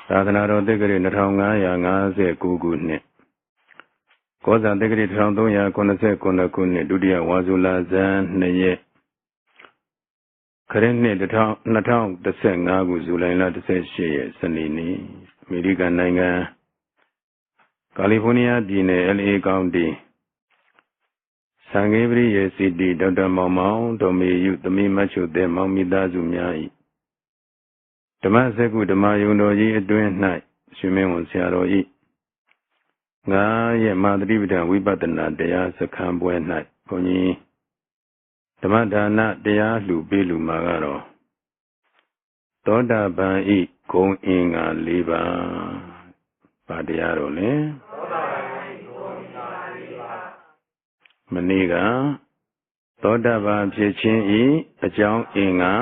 သာသနာတော်တက္ကရာ2559ခုနှစ်ကောဇာတက္ကရာ1389ခုနှစ်ဒုတိယဝါဆိုလဇန်2ရက်ခရစ်နှစ်2015ခုဇူလိုင်လ18ရက်စနေနေ့အမေရိကန်နိုင်ငံကာလီဖိုးနီးယားပြည်နယ် LA ကောင်တီစံဂေပရိယေစီတီဒေါက်တာမောင်မောင်ဒေါ်မေယုသမီးမချုတဲ့မောင်မိသားစုများ၏ဓမ္မစကုဓမ္မယုံတော်ကြီးအတွင်း၌ရှင်မင်းဝန်ဆရာတော်၏9ရက်မာသတိပဋ္ဌာန်ဝိပဿနာတရားစခန်းပွဲ၌ဘုန်းကြီးဓမ္မဒါနတရားလှူပေးလူမှာကတော့သောတာပန်ဤဂုဏ်အင်္ဂါ၄ပါးပါတရားတော်လေမနေ့ကသောတာပန်ဖြစ်ခြင်းဤအကြောင်းအင်္ဂါ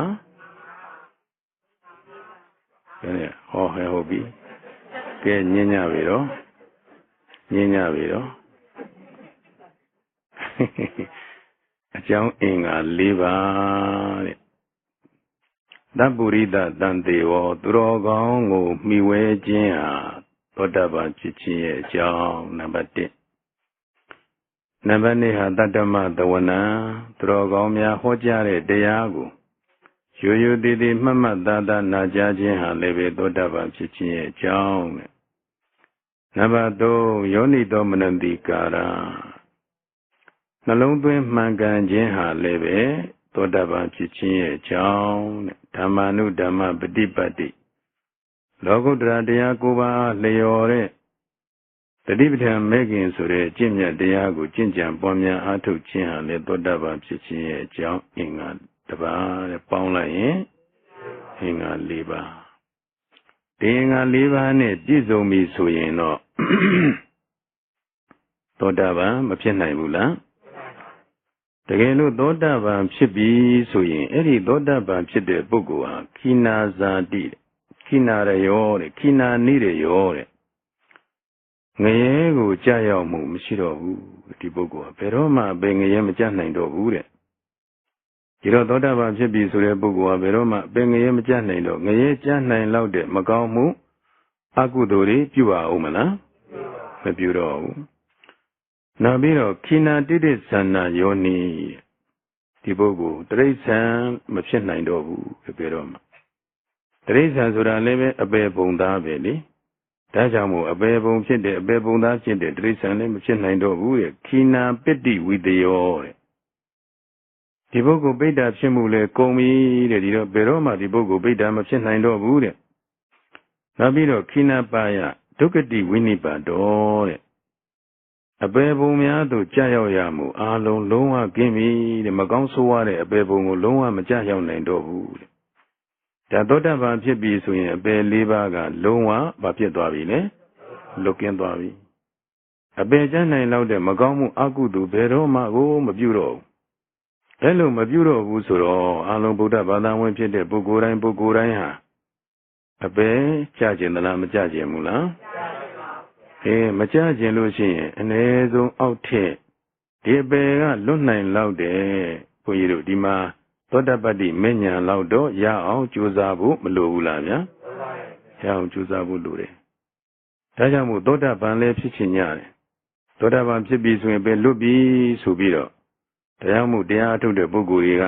ဟောဟုတ်ပြီကဲညညပြီတော့အကြောင်းအင်္ဂါ၄ပါးတဲ့သဗ္ဗုရိသတန်တေဝသူတော်ကောင်းကိုမှီဝဲခြင်းဟာသောတာပန်ဖြစ်ခြင်းရဲ့အကြောင်းနံပါတ်1နံပါတ်2ဟာတတ္တမသဝနံသူတော်ကောင်းများဟောကြားတဲ့တရားကိုရိုးရိုးသေးသေးမှတ်မှတ်သားသားနာကြားခြင်းဟာလည်းပဲသောတာပန်ဖြစ်ခြင်းရဲ့အကြောင်းတဲ့နံပါတ်3ယောနိသောမနတိကာရနှလုံးသွင်းမှန်ကန်ခြင်းဟာလည်းပဲသောတာပန်ဖြစ်ခြင်းရဲ့အကြောင်းတဲ့ဓမ္မာနုဓမ္မပฏิပတ်တိလောကုတ္တရာတရား9ပါးလျော်တဲ့တတိပဋ္ဌာန်မဲ့ခင်ဆိုတဲ့ကျင့်မြတ်တရားကိုကျင့်ကြံပွားများအားထုတ်ခြင်းဟာလည်းသောတာပန်ဖြစ်ခြင်းရဲ့အကြောင်းအင်္ဂါတပါးတဲ့ပေါင်းလိုက်ရင်အင်္ဂါ၄ပါးဒီအင်္ဂါ၄ပါးနဲ့ပြည့်စုံပြီဆိုရင်တော့သောတာပန်မဖြစ်နိုင်ဘူးလားတကယ်လို့သောတာပန်ဖြစ်ပြီဆိုရင်အဲ့ဒီသောတာပန်ဖြစ်တဲ့ပုဂ္ဂိုလ်ဟာခိနာဇာတိခိနာရယောတဲ့ခိနာနိရယောတဲ့ငရဲကိုကြာရောက်မှုမရှိတော့ဘူးဒီပုဂ္ဂိုလ်ကဘယ်တော့မှဘယ်ငရဲမကြနိုင်တော့ဘူးတဲ့ဒီတော့သောတာပန်ဖြစ်ပြီဆိုတဲ့ပုဂ္ဂိုလ်ကဘယ်တော့မှဘယ်ငရဲမကြနိုင်တော့ငရဲကြနိုင်လောက်တဲ့မကောင်းမှုအကုသိုလ်တွေပြုပါဦးမလားမပြုတော့ဘူးနောက်ပြီးတော့ခိနာတိတိသန္နာယောနိဒီပုဂ္ဂိုလ်တိရစ္ဆာန်မဖြစ်နိုင်တော့ဘူးဘယ်တော့မှတိရစ္ဆာန်ဆိုတာလည်းပဲအပေပုံသားပဲလေဒါကြောင့်မို့အပေပုံဖြစ်တဲ့အပေပုံသားဖြစ်တဲ့တိရစ္ဆာန်လည်းမဖြစ်နိုင်တော့ဘူးတဲ့ခိနာပတ္တိဝိတယောတဲ့ဒီပုဂ္ဂိုလ်ပိဋ္ဌာဖြစ်မှုလဲကုန်ပြီတဲ့ဒီတော့ဘယ်တော့မှဒီပုဂ္ဂိုလ်ပိဋ္ဌာမဖြစ်နိုင်တော့ဘူးတဲ့နောက်ပြီးတော့ခိနာပါယဒုက္ခတိဝိနိပါတောတဲ့အပေပုံများသို့ကြာရောက်ရမှုအာလုံးလုံးဝကင်းပြီတဲ့မကောင်းဆိုးရတဲ့အပေပုံကိုလုံးဝမကြာရောက်နိုင်တော့ဘူးတဲ့ဒါသောတာပန်ဖြစ်ပြီဆိုရင်အပေ၄ပါးကလုံးဝမဖြစ်သွားပြီလေလွတ်ကင်းသွားပြီအပေကျနိုင်လောက်တဲ့မကောင်းမှုအကုသိုလ်ဘယ်တော့မှကိုမပြုတော့ဘူးအဲ့လိုမပြုတော့ဘူးဆိုတော့အာလုံးဗုဒ္ဓဘာသာဝင်ဖြစ်တဲ့ပုဂ္ဂိုလ်တိုင်းဟာအပေကြကျင်သလားမကြကျင်ဘူးလားမကြကျင်လို့ရှိရင်အ ਨੇ ဆုံးအောက်ထက်ဒီအပေကလွတ်နိုင်လောက်တယ်ဘုန်းကြီးတို့ဒီမှာသောတပတ္တိမဉ္ဇဉ်လောက်တော့ရအောင်ကြိုးစားဖို့မလိုဘူးလားဗျာရအောင်ကြိုးစားဖို့လိုတယ်ဒါကြောင့်မို့သောတာပန်လည်းဖြစ်ချင်ရတယ်သောတာပန်ဖြစ်ပြီဆိုရင်ပဲလွတ်ပြီဆိုပြီးတော့တရားမှုတရားအထုတ်တဲ့ပုဂ္ဂိုလ်တွေက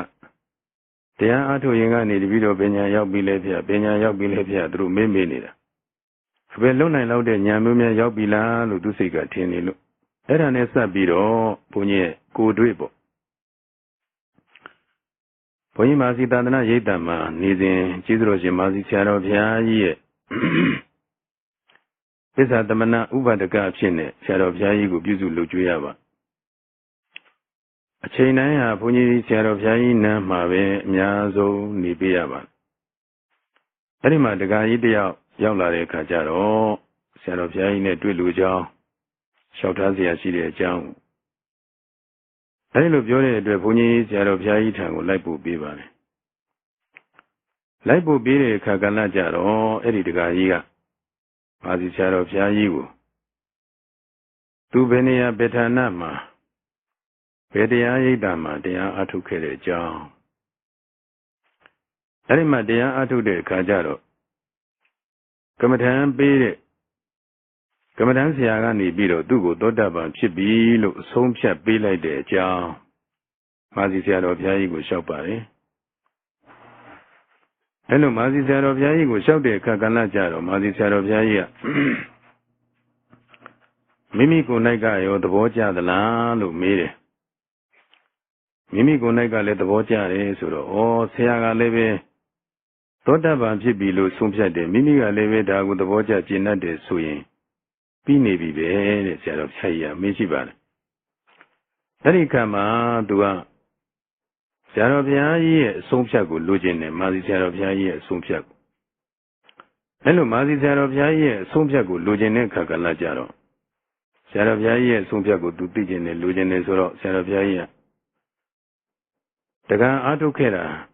တရားအထုတ်ရင်ကနေတပြီးတော့ပညာရောက်ပြီလေဗျာပညာရောက်ပြီလေဗျာသူတို့မေးနေတာအပဲလုံနိုင်လောက်တဲ့ဉာဏ်မျိုးများရောက်ပြီလားလို့သူစိတ်ကထင်နေလို့အဲ့ဒါနဲ့စပ်ပြီးတော့ဘုန်းကြီးရဲ့ကိုယ်တွေ့ပေါ့ဘုန်းကြီးမာစီသာသနာရိပ်တံမှာနေစဉ်ကျေးဇူးတော်ရှင်မာစီဆရာတော်ဘုရားကြီးရဲ့သစ္စာသမဏဥပဒကအဖြစ်နဲ့ဆရာတော်ဘုရားကြီးကိုပြုစုလုပ်ကြွေးရပါအချိန်တိုင်းဟာဘုန်းကြီးဆရာတော်ဘုရားကြီးနန်းမှာပဲအများဆုံးနေပေးရပါအဲ့ဒီမှာတရားကြီးတယောက်ရောက်လာတဲ့အခါကျတော့ဆရာတော်ဘုရားကြီးနဲ့တွေ့လူကြောင်းလျှောက်ထားเสียရှိတဲ့အကြောင်းအဲဒီလိုပြောတဲ့အတွက်ဘုန်းကြီးဆရာတော်ဘုရားကြီးထံကိုလိုက်ပို့ပေးပါတယ်လိုက်ပို့ပေးတဲ့အခါကလည်းကြတော့အဲ့ဒီတရားကြီးကမာစီဆရာတော်ဘုရားကြီးကိုသူဘယ်နေရာဘယ်ဌာနမှာဘယ်တရားရိပ်တာမှာတရားအထုတ်ခဲ့တဲ့အကြောင်းအဲဒီမှာတရားအထုတ်တဲ့အခါကျတော့ Kamadan Bede Kamadan Siagani Bido, Dugo, Dodaban, Chibi, Som Chap Be like the Chow. Mazi Siado Yaigo Shopari. Hello, Mazi Siado Yaigo Shop de Kakana Jaro, Mazi Siado Yaya. Mimi Kunaga, or the Boja, the land of Mire. Mimi Kunaga let the Boja, or Siaga Leve. Dodaban Chibi, Sumcha de Mimi Leve, Dago the Boja, Gina de Suyin. Pini Bibe, Siado Chaya, Michiban. Ericama, Dua. Sarabia, Sompiago, Lugin, Mazi Sarabia, Sompiago. Hello, Mazi Sarabia, Sompiago, Lugin, Kakalajaro. Sarabia, Sompiago, Dupijin, Lugin, Sarabia. Taga Atokera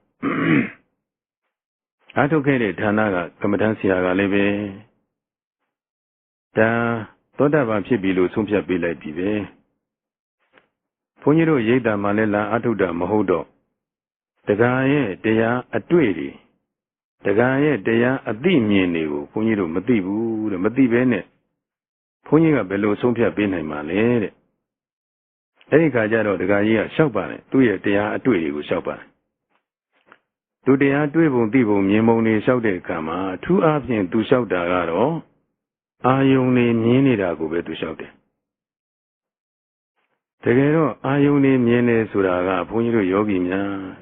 Atokere, Tanaga, Kamatansia, Leve. Da, Dodava Pibilo, Sompia Bila Bibe. Poniro Yeda Malela, Atuda, Mahodo. The guy, they are a tweedy. The guy, they are a diminu, Puniro Madibu, the Madibene. Punia below Sompia Bene Male. Erika Jaro, the guy, Shopper, 2 years they are a tweedy with Shopper. Do they are Dweebo Divo, Mimoni, Shouted Kama, 2 options to shout Dagaro? I only mean go to shout it. Tegero, I only mean Suraga, Puniro Yogi,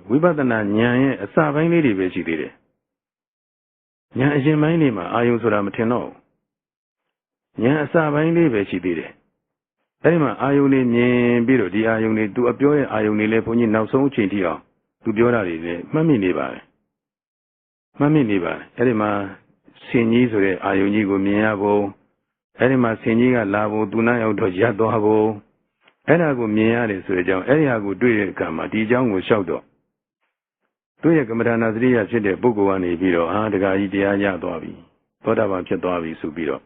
Wibadana Nyan, a Savine lady, she did it. Nyan is my name, I use Ramatino. Nyan Savine lady, she did it. Emma, I only mean Biro, the I only do appear, I only left on you now so chintia, to be already, Mammy Niba. Mammy Niba, Emma, Sinis or Ionigo Miabo, Emma Siniga Lavo, Duna out of Yadoabo. Erago Miaris, Eriago do it come, a Dijon will shout. Do you come down as Ria said the Bugoani Biro, the guy Yadobi, Podava Chatovi Subiro.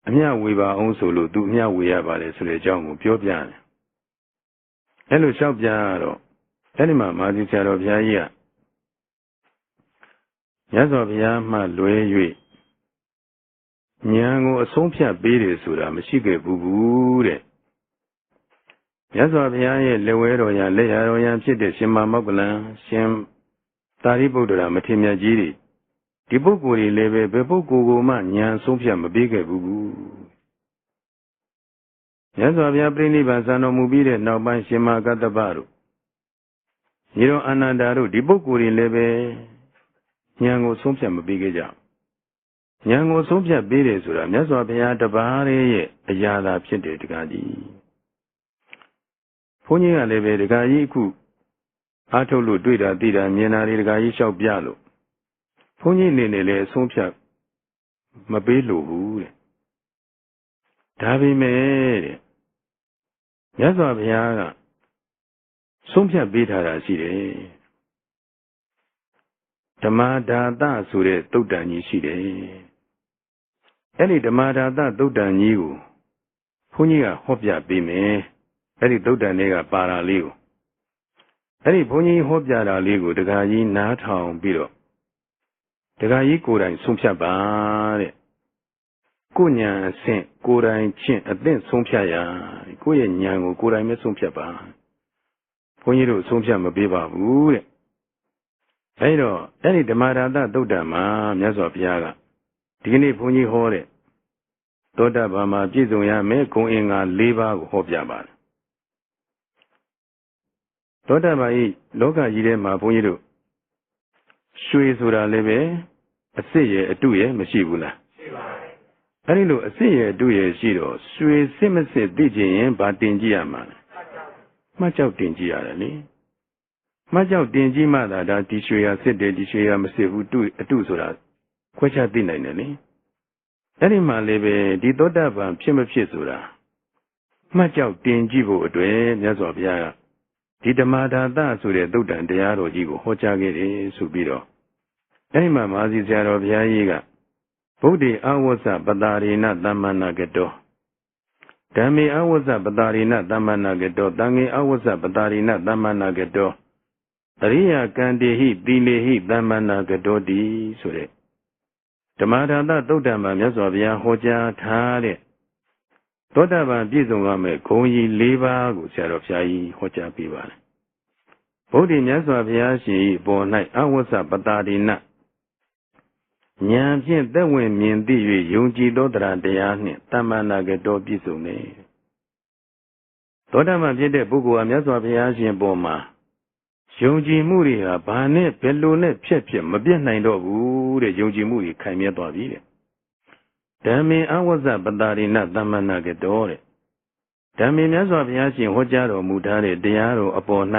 Amia Weaver also do Mia Weaver, Srejon, Piopian. Hello, Shopjaro. Elima, Mazicaro Yaya. Yazovia, my Lue. Nyango, Sompia Bede Sura, Machige Bubu. Yazovia, Lewero, Learoyan, Chide, Shima Mogula, Shem Taribudra, Matimia Giri. The book will live a Bebugu man, Yan Sompia Mabiga Bubu. Yazovia Brini Bazano Mubide, now by Shima Gatabaru. Niro Anandaru, the book will live Yango Sompia Mabiga. Yango Sompia Bede Sura, Yazovia Tabari, a Yada Pite Gadi. Punya leve the Gayiku Atolu Duida Dida Mienari the Gayisha Bialo. Punya Nene Sompia Mabelu Tavi me Yazavia Sompia Bita Side Tamada da Sure Dodani Side Any Damada da Dodani Punya Hopia Bime. Any Doda nega para liu. Any pony hopjara ligo, the guy not home below. The guy could I sumpia bare. Kunya sent could I chin at then sumpia, Kuyan yango could I miss sumpia bar. Ponyo sumpia mabiba wood. I know any the mara that Doda ma, Yazo Piaga. Dini pony hore. Doda bama jizoya me going a liver hopjabar. Doda by Loga Yide Mapunyido. Shui Sura Leve, a say a 2 year Machibula. Arilu, a say a 2 year Shiro, Shui Simase DJ, but Dingiaman. Much out Dingiarani. Much out Dingimada that Tishuya said the Tishuya Masevu do a 2 Sura. Quacha Dinani. Anima Leve, the Doda Van Pimapsura. Much out Dingivo, Yazovia. Didamada da Sure Dudan de Arojigo, Hochagere, Subiro. Anima Mazi Zaro Yayiga. Budi Awasa Badarina Damana Gedo. Dami Awasa Badarina Damana Gedo, Dangi Awasa Badarina Damana Gedo. Ria Kandi He, Dile He, Damana Gedo di Sure. ဓမ္မဒါနသုတ်တံမှာမြတ်စွာဘုရားဟောကြားထားတဲ့သောတာပန်ပြည့်စုံရမယ့်ဂုဏ်ကြီး၄ပါးကိုဆရာတော်ဘုရားကြီးဟောကြားပေးပါတယ်ဗုဒ္ဓမြတ်စွာဘုရားရှင်၏ပေါ်၌အဝဆပတာရိနဉာဏ်ဖြင့်သက်ဝင်မြင်သိ၍ယုံကြည်သောတရားနှင့်တမ္မာနာကတော်ပြည့်စုံနေသောတာပန်ဖြစ်တဲ့ပုဂ္ဂိုလ်ဟာမြတ်စွာဘုရားရှင်ပေါ်မှာယုံကြည်မှုတွေဟာဘာနဲ့ဘယ်လိုနဲ့ဖြစ်မပြတ်နိုင်တော့ဘူးတဲ့ယုံကြည်မှုတွေခိုင်မြဲသွားပြီတဲ့ဓမ္မေအဝဇ္ဇပတာရိနသမ္မနာကတော်တဲ့ဓမ္မေမြတ်စွာဘုရားရှင်ဟောကြားတော်မူထားတဲ့တရားတော်အပေါ်၌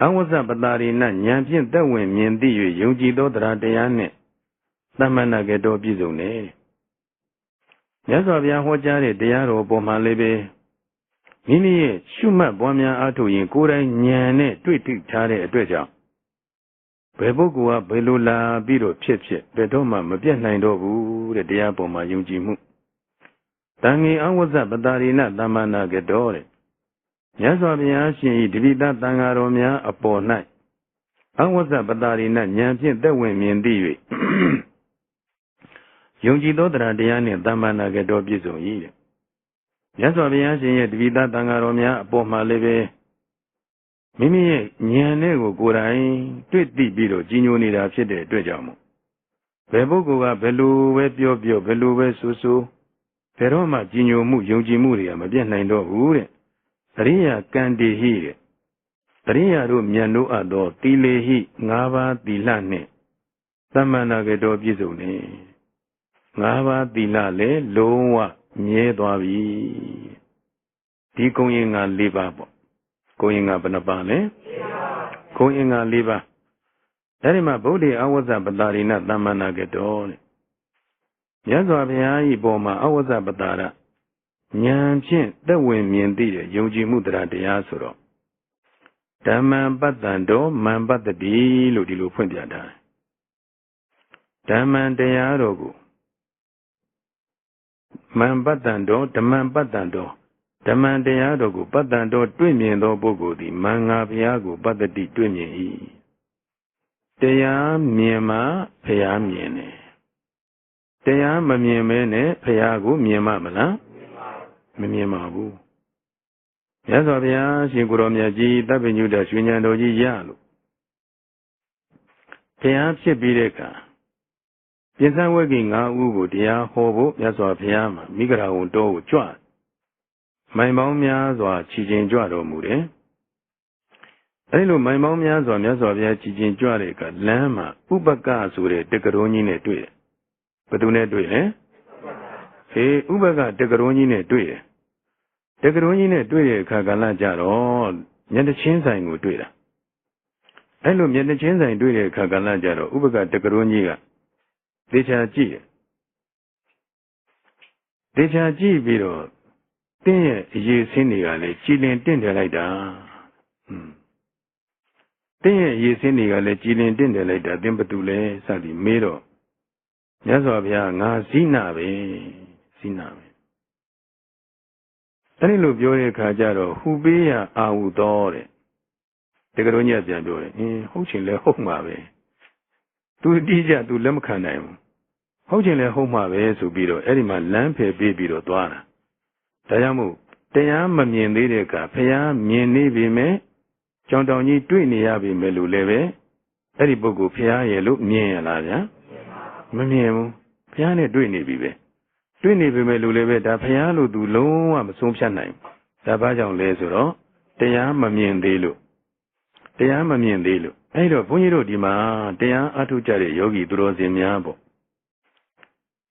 အဝဇ္ဇပတာရိနဉာဏ်ဖြင့်သက်ဝင်မြင်သိ၍ယုံကြည်သောတရားနှင့်သမ္မနာကတော်ပြည့်စုံနေမြတ်စွာဘုရားဟောကြားတဲ့တရားတော်ပေါ်မှာလည်းပဲမိမိရဲ့ရှုမှတ်ပွားများအားထုတ်ရင်ကိုယ်တိုင်ဉာဏ်နဲ့တွေ့ထိထားတဲ့အတွက်ကြောင့်ဘယ်ပုဂ္ဂိုလ်ကဘယ်လိုလာပြီးတော့ဖြစ်ဘယ်တော့မှမပြတ်နိုင်တော့ဘူးတဲ့တရားပေါ်မှာယုံကြည်မှုတန်ငင်အဝဇ္ဇပတာရိနသမ္မာနာကတော်တဲ့မြတ်စွာဘုရားရှင်၏တပိသသံဃာတော်များအပေါ်၌အဝဇ္ဇပတာရိနဉာဏ်ဖြင့်သက်ဝင်မြင်သိ၍ယုံကြည်သောတရားနှင့်သမ္မာနာကတော်ပြည့်စုံ၏တဲ့မြတ်စွာဘုရားရှင်ရဲ့တပိသသံဃာတော်များအပေါ်မှာလည်းပဲမိမိရဲ့ဉာဏ်နဲ့ကိုယ်တိုင်တွေ့သိပြီးတော့ကြီးညိုနေတာဖြစ်တဲ့အတွက်ကြောင့်မို့ဘယ်ပုဂ္ဂိုလ်ကဘယ်လိုပဲပြောဘယ်လိုပဲဆိုဘယ်တော့မှကြီးညိုမှုယုံကြည်မှုတွေကမပြတ်နိုင်တော့ဘူးတဲ့တရိယာကံတိဟိတဲ့တရိယာတို့မြတ်တို့အပ်သောသီလေဟိ၅ပါးသီလနှင့်သမ္မာနာကတော်ပြည့်စုံနေ၅ပါးသီလလည်းလုံးဝမြဲသွားပြီဒီကုံရင်္ဂါ၄ပါးပေါ့ကုံရင်္ဂါဘယ်နှပါလဲကုံရင်္ဂါ၄ပါးအဲဒီမှာဗုဒ္ဓအဝဇ္ဇပတာရိနသမ္မာနာကတော်တဲ့မြတ်စွာဘုရား၏ပေါ်မှာအဝဇ္ဇပတာရဉာဏ်ဖြင့်သက်ဝင်မြင်သိတဲ့ယုံကြည်မှုတရားဆိုတော့ဓမ္မံပတ္တံတောမံပတ္တိလို့ဒီလိုဖွင့်ပြထားတယ်ဓမ္မံတရားတော်ကိုမံပတ္တံတောဓမ္မံပတ္တံတောဓမ္မံတရားတော်ကိုပတ္တံတောတွေ့မြင်သောပုဂ္ဂိုလ်သည်မင်္ဂဘုရားကိုပတ္တိတွေ့မြင်၏တရားမြင်မှဘုရားမြင်တယ်တရားမမြင်မဲနဲ့ဘုရားကိုမြင်မှမလားမမြင်ပါဘူးမြတ်စွာဘုရားရှင်ကိုယ်တော်မြတ်ကြီးသဗ္ဗညုတရွှေဉာဏ်တော်ကြီးရလို့ဘုရားဖြစ်ပြီးတဲ့အခါပြစ္ဆဝဂ္ဂိ၅ဦးကိုတရားဟောဖို့မြတ်စွာဘုရားမှာမိဂရာဝန်တော်ကိုကြွမိုင်ပေါင်းများစွာချီခြင်းကြွတော်မူတယ်အဲဒီလိုမိုင်ပေါင်းများစွာမြတ်စွာဘုရားချီခြင်းကြွတဲ့အခါလမ်းမှာဥပကဆိုတဲ့တက္ကရုံးကြီးနဲ့တွေ့တယ်ဘယ်သူနဲ့တွေ့လဲဥပကတက္ကရုံးကြီးနဲ့တွေ့တယ်တက္ကရုံးကြီးနဲ့တွေ့တဲ့အခါကလည်းကြတော့မျက်နှာချင်းဆိုင်ကိုတွေ့တာအဲလိုမျက်နှာချင်းဆိုင်တွေ့တဲ့အခါကလည်းကြတော့ဥပကတက္ကရုံးကြီးကသေချာကြည့်ပြီးတော့တင်းရဲ့အရေးဆင်းတွေကလည်းကြည်လင်တင့်တယ်လိုက်တာတင်းရဲ့အရေးဆင်းတွေကလည်းကြည်လင်တင့်တယ်လိုက်တာသင်ဘသူလဲစသည်မေးတော့မြတ်စွာဘုရားငါဇိနာပဲအဲဒီလိုပြောတဲ့အခါကျတော့ဟူပေးရအာဟုတော်တဲ့တကယ်တော့ညက်ပြန်ပြောတယ်ဟုတ်ချင်လဲဟုတ်မှာပဲသူတိကျသူလက်မခံနိုင်ဘူးဟုတ်ချင်လဲဟုတ်မှာပဲဆိုပြီးတော့အဲ့ဒီမှာလမ်းဖယ်ပေးပြီးတော့သွားတာဒါကြောင့်မို့တရားမမြင်သေးတဲ့အခါဘုရားမြင်နေပြီမဲ့ကြောင်တောင်ကြီးတွေ့နေရပြီမဲ့လို့လည်းပဲအဲ့ဒီပုဂ္ဂိုလ်ဘုရားရဲ့လို့မြင်ရလားဗျာမမြင်ဘူးဘုရားနဲ့တွေ့နေပြီပဲတွေ့နေပြီမဲ့လို့လည်းပဲဒါဘုရားလို့သူလုံးဝမဆုံးဖြတ်နိုင်ဒါဘာကြောင့်လဲဆိုတော့တရားမမြင်သေးလို့အဲ့တော့ဘုန်းကြီးတို့ဒီမှာတရားအထုတ်ကြတဲ့ယောဂီသူတော်စင်များပေါ့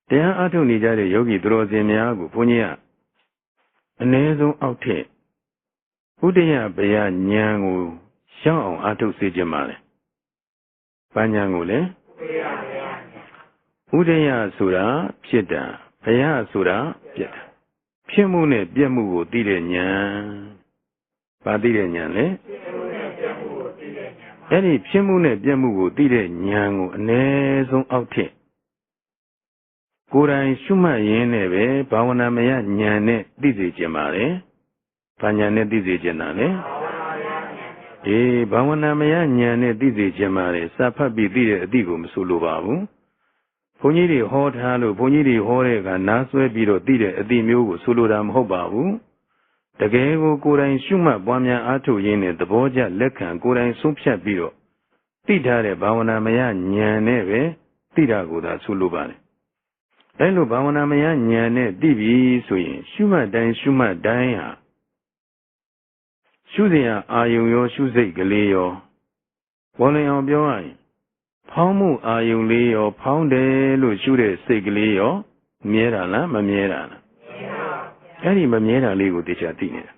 တရားအထုတ်နေကြတဲ့ယောဂီသူတော်စင်များကိုဘုန်းကြီးကအနည်းဆုံးအောက်ထက်ဥဒယဘယဉာဏ်ကိုရှောင်းအောင်အထုတ်စေခြင်းပါလေ။ဘာဉာဏ်ကိုလဲဥဒယဆိုတာဖြစ်တာဘယဆိုတာပြက်တာဖြစ်မှုနဲ့ပြက်မှုကိုသိတဲ့ဉာဏ်ဘာသိတဲ့ဉာဏ်လဲအဲ့ဒီဖြစ်မှုနဲ့ပြက်မှုကိုသိတဲ့ဉာဏ်ကိုအ ਨੇ ဆုံးအောက်ထက်ကိုယ်တိုင်ရှုမှတ်ရင်းနဲ့ပဲဘာဝနာမယဉာဏ်နဲ့သိစေခြင်းပါလေ။ဘာဉာဏ်နဲ့သိစေခြင်းတာလဲဘာဝနာမယဉာဏ်နဲ့သိစေခြင်းပါလေ။စာဖတ်ပြီးသိတဲ့အသိကိုမဆိုလိုပါဘူး ဘုန်းကြီးတွေဟောထားလို့ဘုန်းကြီးတွေဟောတဲ့ကနားဆွဲပြီးတော့သိတဲ့အသိမျိုးကိုဆိုလိုတာမဟုတ်ပါဘူးတကယ်ကိုကိုယ်တိုင်ရှုမှတ်ပွားများအားထုတ်ရင်းနဲ့သဘောကျလက်ခံကိုယ်တိုင်ဆုံးဖြတ်ပြီးတော့သိထားတဲ့ဘာဝနာမယဉာဏ်နဲ့ပဲသိတာကိုသာဆိုလိုပါတယ်အဲလိုဘာဝနာမယဉာဏ်နဲ့သိပြီဆိုရင်ရှုမှတ်တိုင်းဟာရှုစရာအာယုံရောရှုစိတ်ကလေးရောဘောလင်အောင်ပြောရရင်ဖောင်းမှုအာယုံလေးရောဖောင်းတယ်လို့ရှုတဲ့စိတ်ကလေးရောမြဲတာလားမမြဲတာလားအဲ့ဒီမမြဲတာလေးကိုတရားသိနေတာ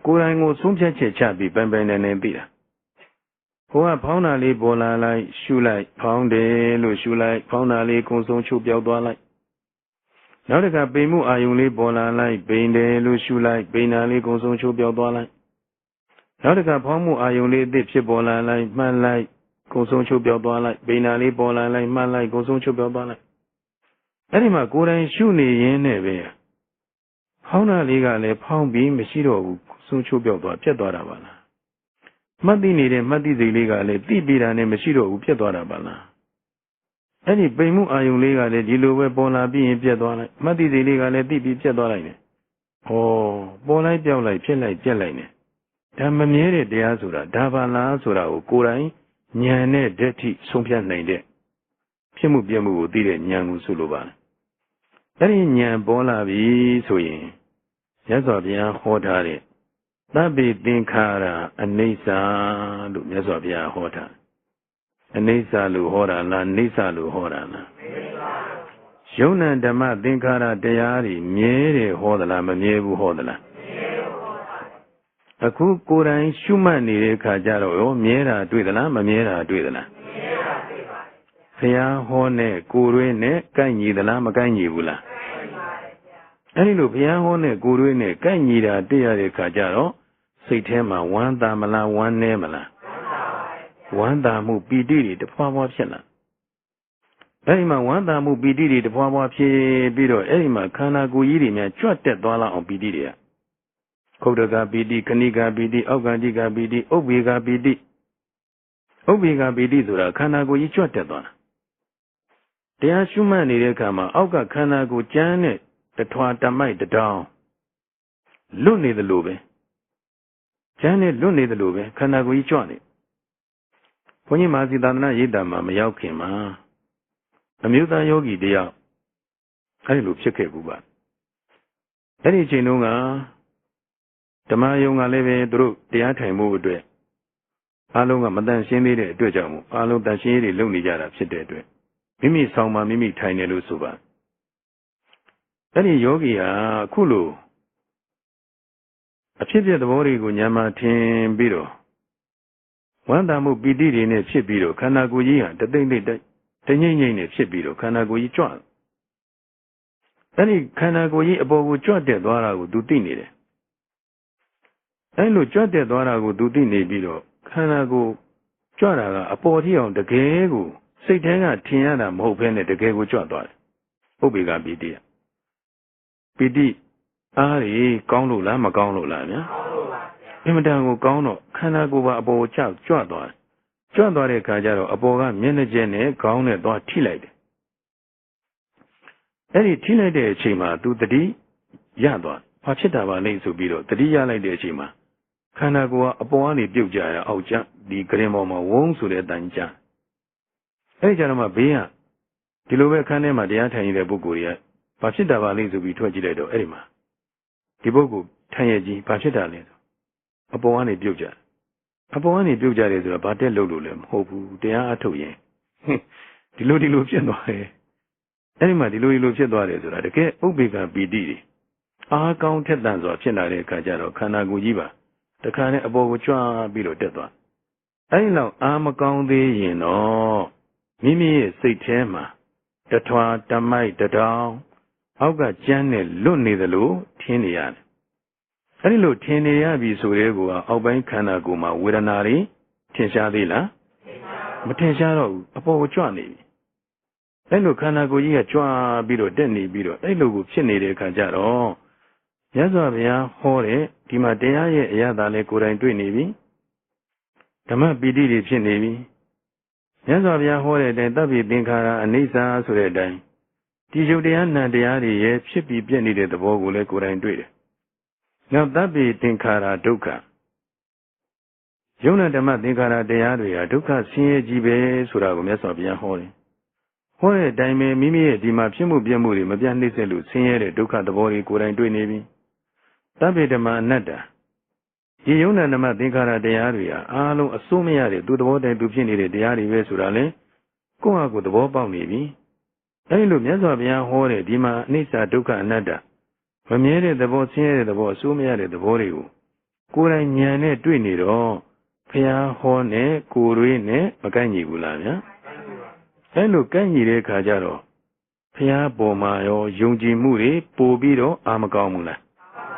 ကိုယ်တိုင်ကိုဆုံးဖြတ်ချက်ချပြီးပိုင်ပိုင်နိုင်နိုင်သိတာကိုကဖောင်းတာလေးပေါ်လာလိုက်ရှုလိုက်ဖောင်းတယ်လို့ရှုလိုက်ဖောင်းတာလေးကုံဆုံးချုပ်ပြောက်သွားလိုက်နောက်တစ်ခါပိန်မှုအာယုံလေးပေါ်လာလိုက်ပိန်တယ်လို့ရှုလိုက်ပိန်တာလေးကုံဆုံးချုပ်ပြောက်သွားလိုက်နောက်တစ်ခါဖောင်းမှုအာယုံလေးအသစ်ဖြစ်ပေါ်လာလိုက်မှတ်လိုက်ကုံဆုံးချုပ်ပြောက်သွားလိုက်ပိန်တာလေးပေါ်လာလိုက်မှတ်လိုက်ကုံဆုံးချုပ်ပြောက်သွားလိုက်အဲ့ဒီမှာကိုယ်တိုင်ရှုနေရင်းနဲ့ပဲဖောင်းတာလေးကလည်းဖောင်းပြီးမရှိတော့ဘူးဆုံးချုပ်ပြောက်သွားပြတ်သွားတာပါလားမှတ်သိနေတဲ့မှတ်သိစိတ်လေးကလည်းသိပြီးတာနဲ့မရှိတော့ဘူးပြတ်သွားတာပါလားအဲ့ဒီပိန်မှုအာယုံလေးကလည်းဒီလိုပဲပေါ်လာပြီးရင်ပြတ်သွားလိုက်မှတ်သိစိတ်လေးကလည်းသိပြီးပြတ်သွားလိုက်တယ်ဟောပေါ်လိုက်ပြောက်လိုက်ဖြစ်လိုက်ပြတ်လိုက်နေဒါမမြဲတဲ့တရားဆိုတာဒါပါလားဆိုတာကိုကိုယ်တိုင်ဉာဏ်နဲ့ဓာတ်ထိဆုံးဖြတ်နိုင်တဲ့ဖြစ်မှုပြမှုကိုသိတဲ့ဉာဏ်ကိုဆိုလိုပါတယ်အဲ့ဒီဉာဏ်ပေါ်လာပြီဆိုရင်မြတ်စွာဘုရားဟောထားတဲ့သဗ္ဗေသင်္ခါရအနိစ္စလို့မြတ်စွာဘုရားဟောထားအနိစ္စလို့ဟောတာလားနိစ္စလို့ဟောတာလားယုံနာဓမ္မသင်္ခါရတရားတွေမြဲတယ်ဟောသလားမမြဲဘူးဟောသလားအခုကိုယ်တိုင်ရှုမှတ်နေတဲ့အခါကျတော့ရောမြဲတာတွေ့သလားမမြဲတာတွေ့သလားမြဲတာတွေ့ပါဘုရားဟောနဲ့ကိုယ်တွင်းနဲ့ကိုက်ညီသလားမကိုက်ညီဘူးလားကိုက်ညီပါတယ်ဗျာအဲဒီလိုဘုရားဟောနဲ့ကိုယ်တွင်းနဲ့ကိုက်ညီတာတွေ့ရတဲ့အခါကျတော့စိတ်ထဲမှာဝမ်းသာမလားဝမ်းနည်းမလားဝမ်းသာမှုပီတိတွေတဖွာဖွာဖြစ်လာအဲဒီမှာဝမ်းသာမှုပီတိတွေတဖွာဖွာဖြစ်ပြီးတော့အဲဒီမှာခန္ဓာကိုယ်ကြီးတွေများကြွတ်တက်သွားလောက်အောင်ပီတိတွေကခုတ်တကပီတိခဏိကပီတိအောက်ကတိကပီတိဥပ္ပေကပီတိဥပ္ပေကပီတိဆိုတာခန္ဓာကိုယ်ကြီးကြွတ်တက်သွားတာတရားရှုမှတ်နေတဲ့အခါမှာအောက်ကခန္ဓာကိုယ်ကျမ်းနဲ့တထွာတမိုက်တတောင်းလွတ်နေသလိုပဲကျမ်းနဲ့လွတ်နေသလိုပဲခန္ဓာကိုယ်ကြီးကြွနေဘုန်းကြီးမဟာစီသာသနာရိပ်သာမှာမရောက်ခင်မှာအမျိုးသားယောဂီတယောက်အဲဒီလိုဖြစ်ခဲ့ဘူးပါအဲ့ဒီအချိန်တုန်းကဓမ္မယုံကလည်းပဲသူတို့တရားထိုင်မှုအတွက်အားလုံးကမတန်ရှင်းသေးတဲ့အတွက်ကြောင့်မို့အားလုံးတန်ရှင်းရေးတွေလုပ်နေကြတာဖြစ်တဲ့အတွက်မိမိဆောင်မှာမိမိထိုင်တယ်လို့ဆိုပါအဲ့ဒီယောဂီဟာအခုလိုအဖြစ်ပြသဘောတွေကိုဉာဏ်မှာထင်ပြီးတော့ဝမ်းသာမှုပီတိတွေနဲ့ဖြစ်ပြီးတော့ခန္ဓာကိုယ်ကြီးဟာတသိမ့်သိမ့်တငိမ့်ငိမ့်နဲ့ဖြစ်ပြီးတော့ခန္ဓာကိုယ်ကြီးကြွအဲ့ဒီခန္ဓာကိုယ်ကြီးအပေါ်ကိုကြွတက်သွားတာကိုသူသိနေတယ်အဲ့လိုကြွတက်သွားတာကိုသူသိနေပြီးတော့ခန္ဓာကိုယ်ကြွတာကအပေါ်ထိအောင်တကယ်ကိုစိတ်ထဲကထင်ရတာမဟုတ်ဘဲနဲ့တကယ်ကိုကြွသွားတယ်ဥပ္ပေကပီတိကပီတိအားရီကောင်းလို့လားမကောင်းလို့လားဗျာကောင်းလို့ပါဗျာအင်မတန်ကိုကောင်းတော့ခန္ဓာကိုယ်ပါအပေါ်ကျကြွသွားတယ်ကြွသွားတဲ့အခါကျတော့အပေါ်ကမျက်နှာကျက်နဲ့ခေါင်းနဲ့သွားထိလိုက်တယ်အဲ့ဒီထိလိုက်တဲ့အချိန်မှာသူတတိရသွားဘာဖြစ်တာပါလဲဆိုပြီးတော့တတိရလိုက်တဲ့အချိန်မှာခန္ဓာကိုယ်ကအပေါ်ကနေပြုတ်ကြရအောက်ကျဒီကရင်ပေါ်မှာဝုန်းဆိုတဲ့အတိုင်းကျအဲ့ဒီကျတော့မှဘေးကဒီလိုပဲအခန်းထဲမှာတရားထိုင်နေတဲ့ပုဂ္ဂိုလ်တွေကဘာဖြစ်တာပါလဲဆိုပြီးထွက်ကြည့်လိုက်တော့အဲ့ဒီမှာဒီပုဂ္ဂိုလ်ထိုင်ရကြီးဘာဖြစ်တာလဲဆိုအပေါ်ကနေပြုတ်ကြအပေါ်ကနေပြုတ်ကြတယ်ဆိုတာဘာတက်လို့လို့လဲမဟုတ်ဘူးတရားအထုတ်ရင်ဒီလိုဖြစ်သွားတယ်အဲ့ဒီမှာဒီလိုဖြစ်သွားတယ်ဆိုတာတကယ်ဥပ္ပေကပီတိတွေအားကောင်းထက်သန်စွာဖြစ်လာတဲ့အခါကျတော့ခန္ဓာကိုယ်ကြီးပါတခါနဲ့အပေါ်ကိုကြွပြီးတော့တက်သွားအဲ့ဒီလောက်အားမကောင်းသေးရင်တော့မိမိရဲ့စိတ်ထဲမှာတထွာတမိုက်တတောင်းအောက်ကကျမ်းနဲ့လွတ်နေသလိုထင်နေရတယ်အဲ့ဒီလိုထင်နေရပြီဆိုတဲ့ကောအောက်ပိုင်းခန္ဓာကိုယ်မှာဝေဒနာတွေထင်ရှားသေးလားမထင်ရှားတော့ဘူးအပေါ်ကိုကြွနေပြီအဲ့လိုခန္ဓာကိုယ်ကြီးကကြွပြီးတော့တက်နေပြီးတော့အဲ့လိုကိုဖြစ်နေတဲ့အခါကျတော့မြတ်စွာဘုရားဟောတဲ့ဒီမှာတရားရဲ့အရာသာလေးကိုယ်တိုင်တွေ့နေပြီဓမ္မပီတိတွေဖြစ်နေပြီ မြတ်စွာဘုရားဟောတဲ့အတိုင်းသဗ္ဗေသင်္ခါရအနိစ္စဆိုတဲ့အတိုင်းဒီယုတ်တရားနံတရားတွေရဲ့ဖြစ်ပြီးပြည့်နေတဲ့သဘောကိုလည်းကိုယ်တိုင်တွေ့တယ်။နောက်သဗ္ဗေသင်္ခါရဒုက္ခယုံနာဓမ္မသင်္ခါရတရားတွေဟာဒုက္ခဆင်းရဲကြီးပဲဆိုတာကိုမြတ်စွာဘုရားဟောတယ်။ဟောတဲ့အတိုင်းပဲမိမိရဲ့ဒီမှာဖြစ်မှုပြမှုတွေမပြတ်နှိမ့်ဆက်လို့ဆင်းရဲတဲ့ဒုက္ခသဘောတွေကိုယ်တိုင်တွေ့နေပြီ။သဗ္ဗေဓမ္မအနတ္တဒီယုံနာဓမ္မသင်္ခါရတရားတွေဟာအားလုံးအစိုးမရတဲ့သူသဘောတိုင်းသူဖြစ်နေတဲ့တရားတွေပဲဆိုတာလေကိုယ့်ဟာကိုယ်သဘောပေါက်နေပြီ။အဲဒီလိုမြတ်စွာဘုရားဟောတဲ့ဒီမှာအနိစ္စဒုက္ခအနတ္တမမြဲတဲ့သဘောဆင်းရဲတဲ့သဘောအစိုးမရတဲ့သဘောတွေကိုကိုယ်တိုင်ဉာဏ်နဲ့တွေ့နေတော့ဘုရားဟောနဲ့ကိုယ်တွေနဲ့မကိုက်ညီဘူးလားဗျာ။အဲလိုကိုက်ညီတဲ့အခါကျတော့ဘုရားပေါ်မှာရောယုံကြည်မှုတွေပို့ပြီးတော့အာမကောင်းဘူးလား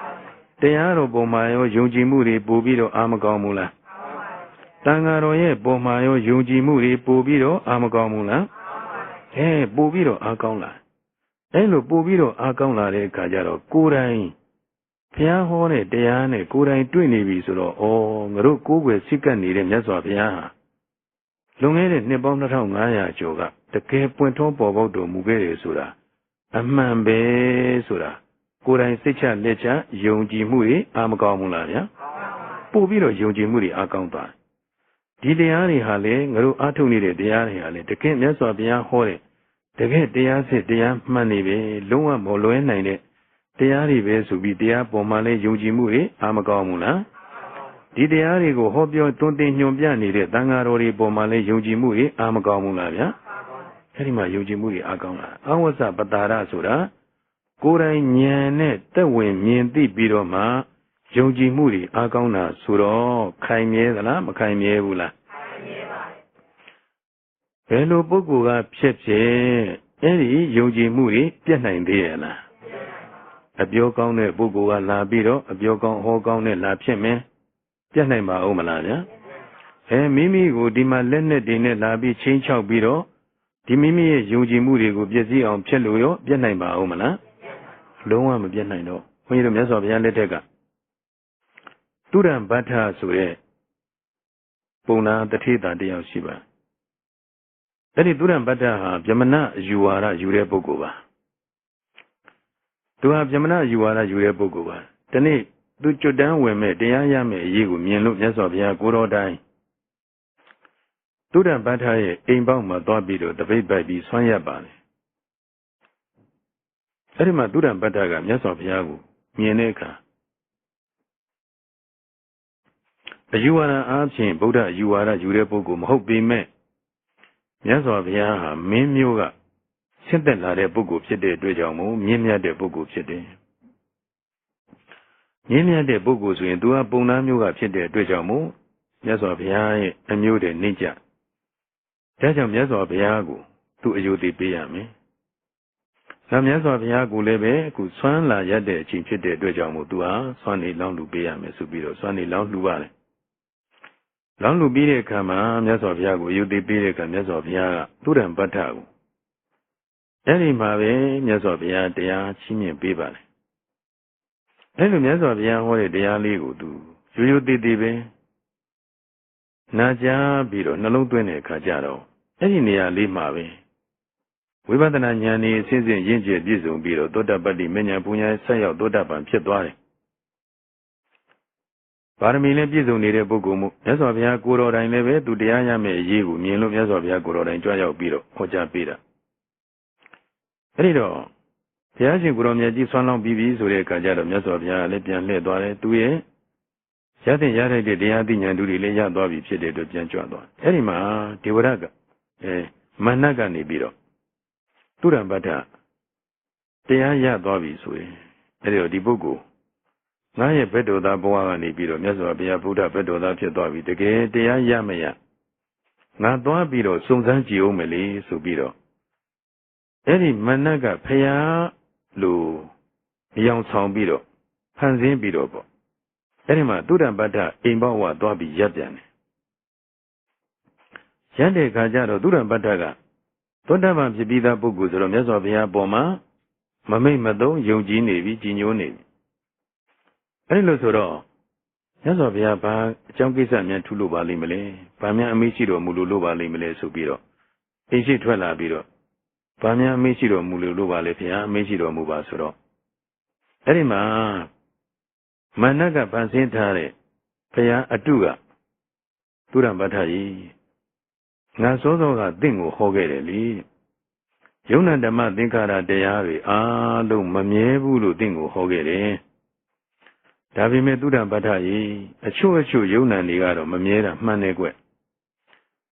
။တရားတော်ပေါ်မှာရောယုံကြည်မှုတွေပို့ပြီးတော့အာမကောင်းဘူးလား။တန်ဃာတော်ရဲ့ပေါ်မှာရောယုံကြည်မှုတွေပို့ပြီးတော့အာမကောင်းဘူးလား။ပို့ပြီးတော့အားကောင်းလာအဲလိုပို့ပြီးတော့အားကောင်းလာတဲ့အခါကျတော့ကိုယ်တိုင်ဘုရားဟောတဲ့တရားနဲ့ကိုယ်တိုင်တွေ့နေပြီဆိုတော့ငါတို့ကိုယ်ွယ်စိတ်ကပ်နေတဲ့မြတ်စွာဘုရားဟာလွန်ခဲ့တဲ့နှစ်ပေါင်း2500ကျော်ကတကယ်ပွင့်ထွန်းပေါ်ပေါက်တော်မူခဲ့တယ်ဆိုတာအမှန်ပဲဆိုတာကိုယ်တိုင်စိတ်ချလက်ချယုံကြည်မှုတွေအားမကောင်းဘူးလားဗျာပို့ပြီးတော့ယုံကြည်မှုတွေအားကောင်းသွားဒီတရားတွေဟာလေငါတို့အားထုတ်နေတဲ့တရားတွေဟာလေတကယ်မြတ်စွာဘုရားဟောတဲ့တကယ်တရားစစ်တရားမှန်နေပဲလုံးဝမလွဲနိုင်တဲ့တရားတွေပဲဆိုပြီးတရားပေါ်မှာလဲယုံကြည်မှုတွေအားမကောင်းဘူးလားဒီတရားတွေကိုဟောပြောတွန်းတင်ညွှန်ပြနေတဲ့သံဃာတော်တွေပေါ်မှာလဲယုံကြည်မှုတွေအားမကောင်းဘူးလားဗျာအဲဒီမှာယုံကြည်မှုတွေအားကောင်းလာအဝဇ္ဇပတာရဆိုတာကိုယ်တိုင်ဉာဏ်နဲ့တက်ဝင်မြင်သိပြီးတော့မှယုံကြည်မှုတွေအားကောင်းတာဆိုတော့ခိုင်မြဲသလားမခိုင်မြဲဘူးလားဘယ်လိုပုဂ္ဂိုလ်ကဖြစ်အဲ့ဒီယုံကြည်မှုတွေပြတ်နိုင်သေးရဲ့လားအပြောကောင်းတဲ့ပုဂ္ဂိုလ်ကလာပြီးတော့အပြောကောင်းဟောကောင်းနဲ့လာဖြစ်မယ်ပြတ်နိုင်ပါဦးမလားဗျာမိမိကိုဒီမှာလက်နဲ့တင်နဲ့လာပြီးချင်းချောက်ပြီးတော့ဒီမိမိရဲ့ယုံကြည်မှုတွေကိုပြည့်စည်အောင်ဖြစ်လို့ရောပြတ်နိုင်ပါဦးမလားလုံးဝမပြတ်နိုင်တော့ဘုန်းကြီးတို့မြတ်စွာဘုရားလက်ထက်ကတုရံဗတ္ထဆိုတဲ့ပုံနာတထေတာတယောက်ရှိပါအဲ့ဒီတုရံဗတ္ထဟာဗြဟ္မဏယူဝါဒယူတဲ့ပုဂ္ဂိုလ်ပါသူဟာဗြဟ္မဏယူဝါဒယူတဲ့ပုဂ္ဂိုလ်ပါဒီနေ့သူကျွတ်တန်းဝင်မဲ့တရားရမဲ့အရေးကိုမြင်လို့မြတ်စွာဘုရားကိုတော်တိုင်တုရံဗတ္ထရဲ့အိမ်ပေါက်မှာသွားပြီးတော့တပိတ်ပိုက်ပြီးဆွမ်းရက်ပါလေအဲ့ဒီမှာတုရံဗတ္ထကမြတ်စွာဘုရားကိုမြင်တဲ့အခါအယူဝါဒအားဖြင့်ဗုဒ္ဓယူဝါဒယူတဲ့ပုဂ္ဂိုလ်မဟုတ်ပေမဲ့မြတ်စွာဘုရားဟာမင်းမျိုးကဆင့်သက်လာတဲ့ပုဂ္ဂိုလ်ဖြစ်တဲ့အတွက်ကြောင့်မို့မြင့်မြတ်တဲ့ပုဂ္ဂိုလ်ဖြစ်တယ်။မြင့်မြတ်တဲ့ပုဂ္ဂိုလ်ဆိုရင်သူကပုံနာမျိုးကဖြစ်တဲ့အတွက်ကြောင့်မို့မြတ်စွာဘုရားရဲ့အမျိုးတဲ့နှိမ့်ကြ။ဒါကြောင့်မြတ်စွာဘုရားကိုသူအယုသိပေးရမယ်။ဒါမြတ်စွာဘုရားကိုလည်းပဲအခုဆွမ်းလာရတဲ့အချိန်ဖြစ်တဲ့အတွက်ကြောင့်မို့သူဟာဆွမ်းနေလောင်းလူပေးရမယ်ဆိုပြီးတော့ဆွမ်းနေလောင်းလူပါတယ်။လောင်းလူပြီးတဲ့အခါမှာမြတ်စွာဘုရားကိုအယုသိပေးတဲ့အခါမြတ်စွာဘုရားကတုရံပတ္ထကိုအဲ့ဒီမှာပဲမြတ်စွာဘုရားတရားချီးမြှင့်ပေးပါလေအဲ့လိုမြတ်စွာဘုရားဟောတဲ့တရားလေးကိုသူရိုးရိုးသေးသေးပဲနာကြားပြီးတော့နှလုံးသွင်းတဲ့အခါကျတော့အဲ့ဒီနေရာလေးမှာပဲဝိပဿနာဉာဏ်နဲ့စဉ်စဉ်ရင့်ကျက်ပြည့်စုံပြီးတော့သောတပတ္တိမဉ္ဇဉ်ပူညာဆက်ရောက်သောတပန်ဖြစ်သွားတယ်ပါရမီလည်းပြည့်စုံနေတဲ့ပုဂ္ဂိုလ်မို့မြတ်စွာဘုရားကိုယ်တော်တိုင်လည်းပဲသူတရားရမယ့်အရေးကိုမြင်လို့မြတ်စွာဘုရားကိုယ်တော်တိုင်ကြွရောက်ပြီးတော့ဟောကြားပေးတာအဲ့ဒီတော့ဘုရားရှင်ကိုယ်တော်မြတ်ကြီးဆွမ်းလောင်းပြီးပြီဆိုတဲ့အခါကျတော့မြတ်စွာဘုရားလည်းပြန်လှည့်သွားတယ်သူရဲ့ရတဲ့ရတဲ့တရားသိဉာဏ်တွေလည်းရသွားပြီဖြစ်တဲ့အတွက်ပြန်ကြွသွားအဲ့ဒီမှာဒေဝရကမဏ္ဍကနေပြီးတော့တုရံပတ္ထတရားရသွားပြီဆိုရင်အဲ့ဒီတော့ဒီပုဂ္ဂိုလ်ငါရဲ့ဘက်တော်သားဘဝကနေပြီးတော့မြတ်စွာဘုရားဗုဒ္ဓဘက်တော်သားဖြစ်သွားပြီတကယ်တရားရမရငါသွားပြီးတော့စုံစမ်းကြည့်အောင်မယ်လေဆိုပြီးတော့အဲ့ဒီမဏ္ဍကဖျားလိုအယောင်ဆောင်ပြီးတော့ဖန်ဆင်းပြီးတော့ပေါ့အဲ့ဒီမှာတုဒ္ဒပတ္ထအိမ်ဘဝသွားပြီးရပ်ပြန်တယ်ရပ်တဲ့အခါကျတော့တုဒ္ဒပတ္ထကသောတပန်ဖြစ်ပြီးသားပုဂ္ဂိုလ်ဆိုတော့မြတ်စွာဘုရားပေါ်မှာမမိတ်မသုံးယုံကြည်နေပြီကြည်ညိုနေပြီအဲ့ဒီလိုဆိုတော့ မြတ်စွာဘုရားဘာအကြောင်းကိစ္စများထူလို့ပါလိမ့်မလဲဘာများအမေးရှိတော်မူလို့ပါလိမ့်မလဲဆိုပြီးတော့အိမ်ရှိထွက်လာပြီးတော့ဘာများအမေးရှိတော်မူလို့ပါလဲဘုရားအမေးရှိတော်မူပါဆိုတော့အဲ့ဒီမှာမနတ်ကဗန်ဆင်းထားတဲ့ဘုရားအတုကသုရပဋ္ဌာကြီးငါစောစောကသင်ကိုဟောခဲ့တယ်လေယုံနာဓမ္မသင်္ခါရတရားတွေအားလုံးမမြဲဘူးလို့သင်ကိုဟောခဲ့တယ်ဒါပေမဲ့သုဒ္ဓပဋ္ဌာကြီးအချို့ယုံနာတွေကတော့မမြဲတာမှန်တယ်ကွ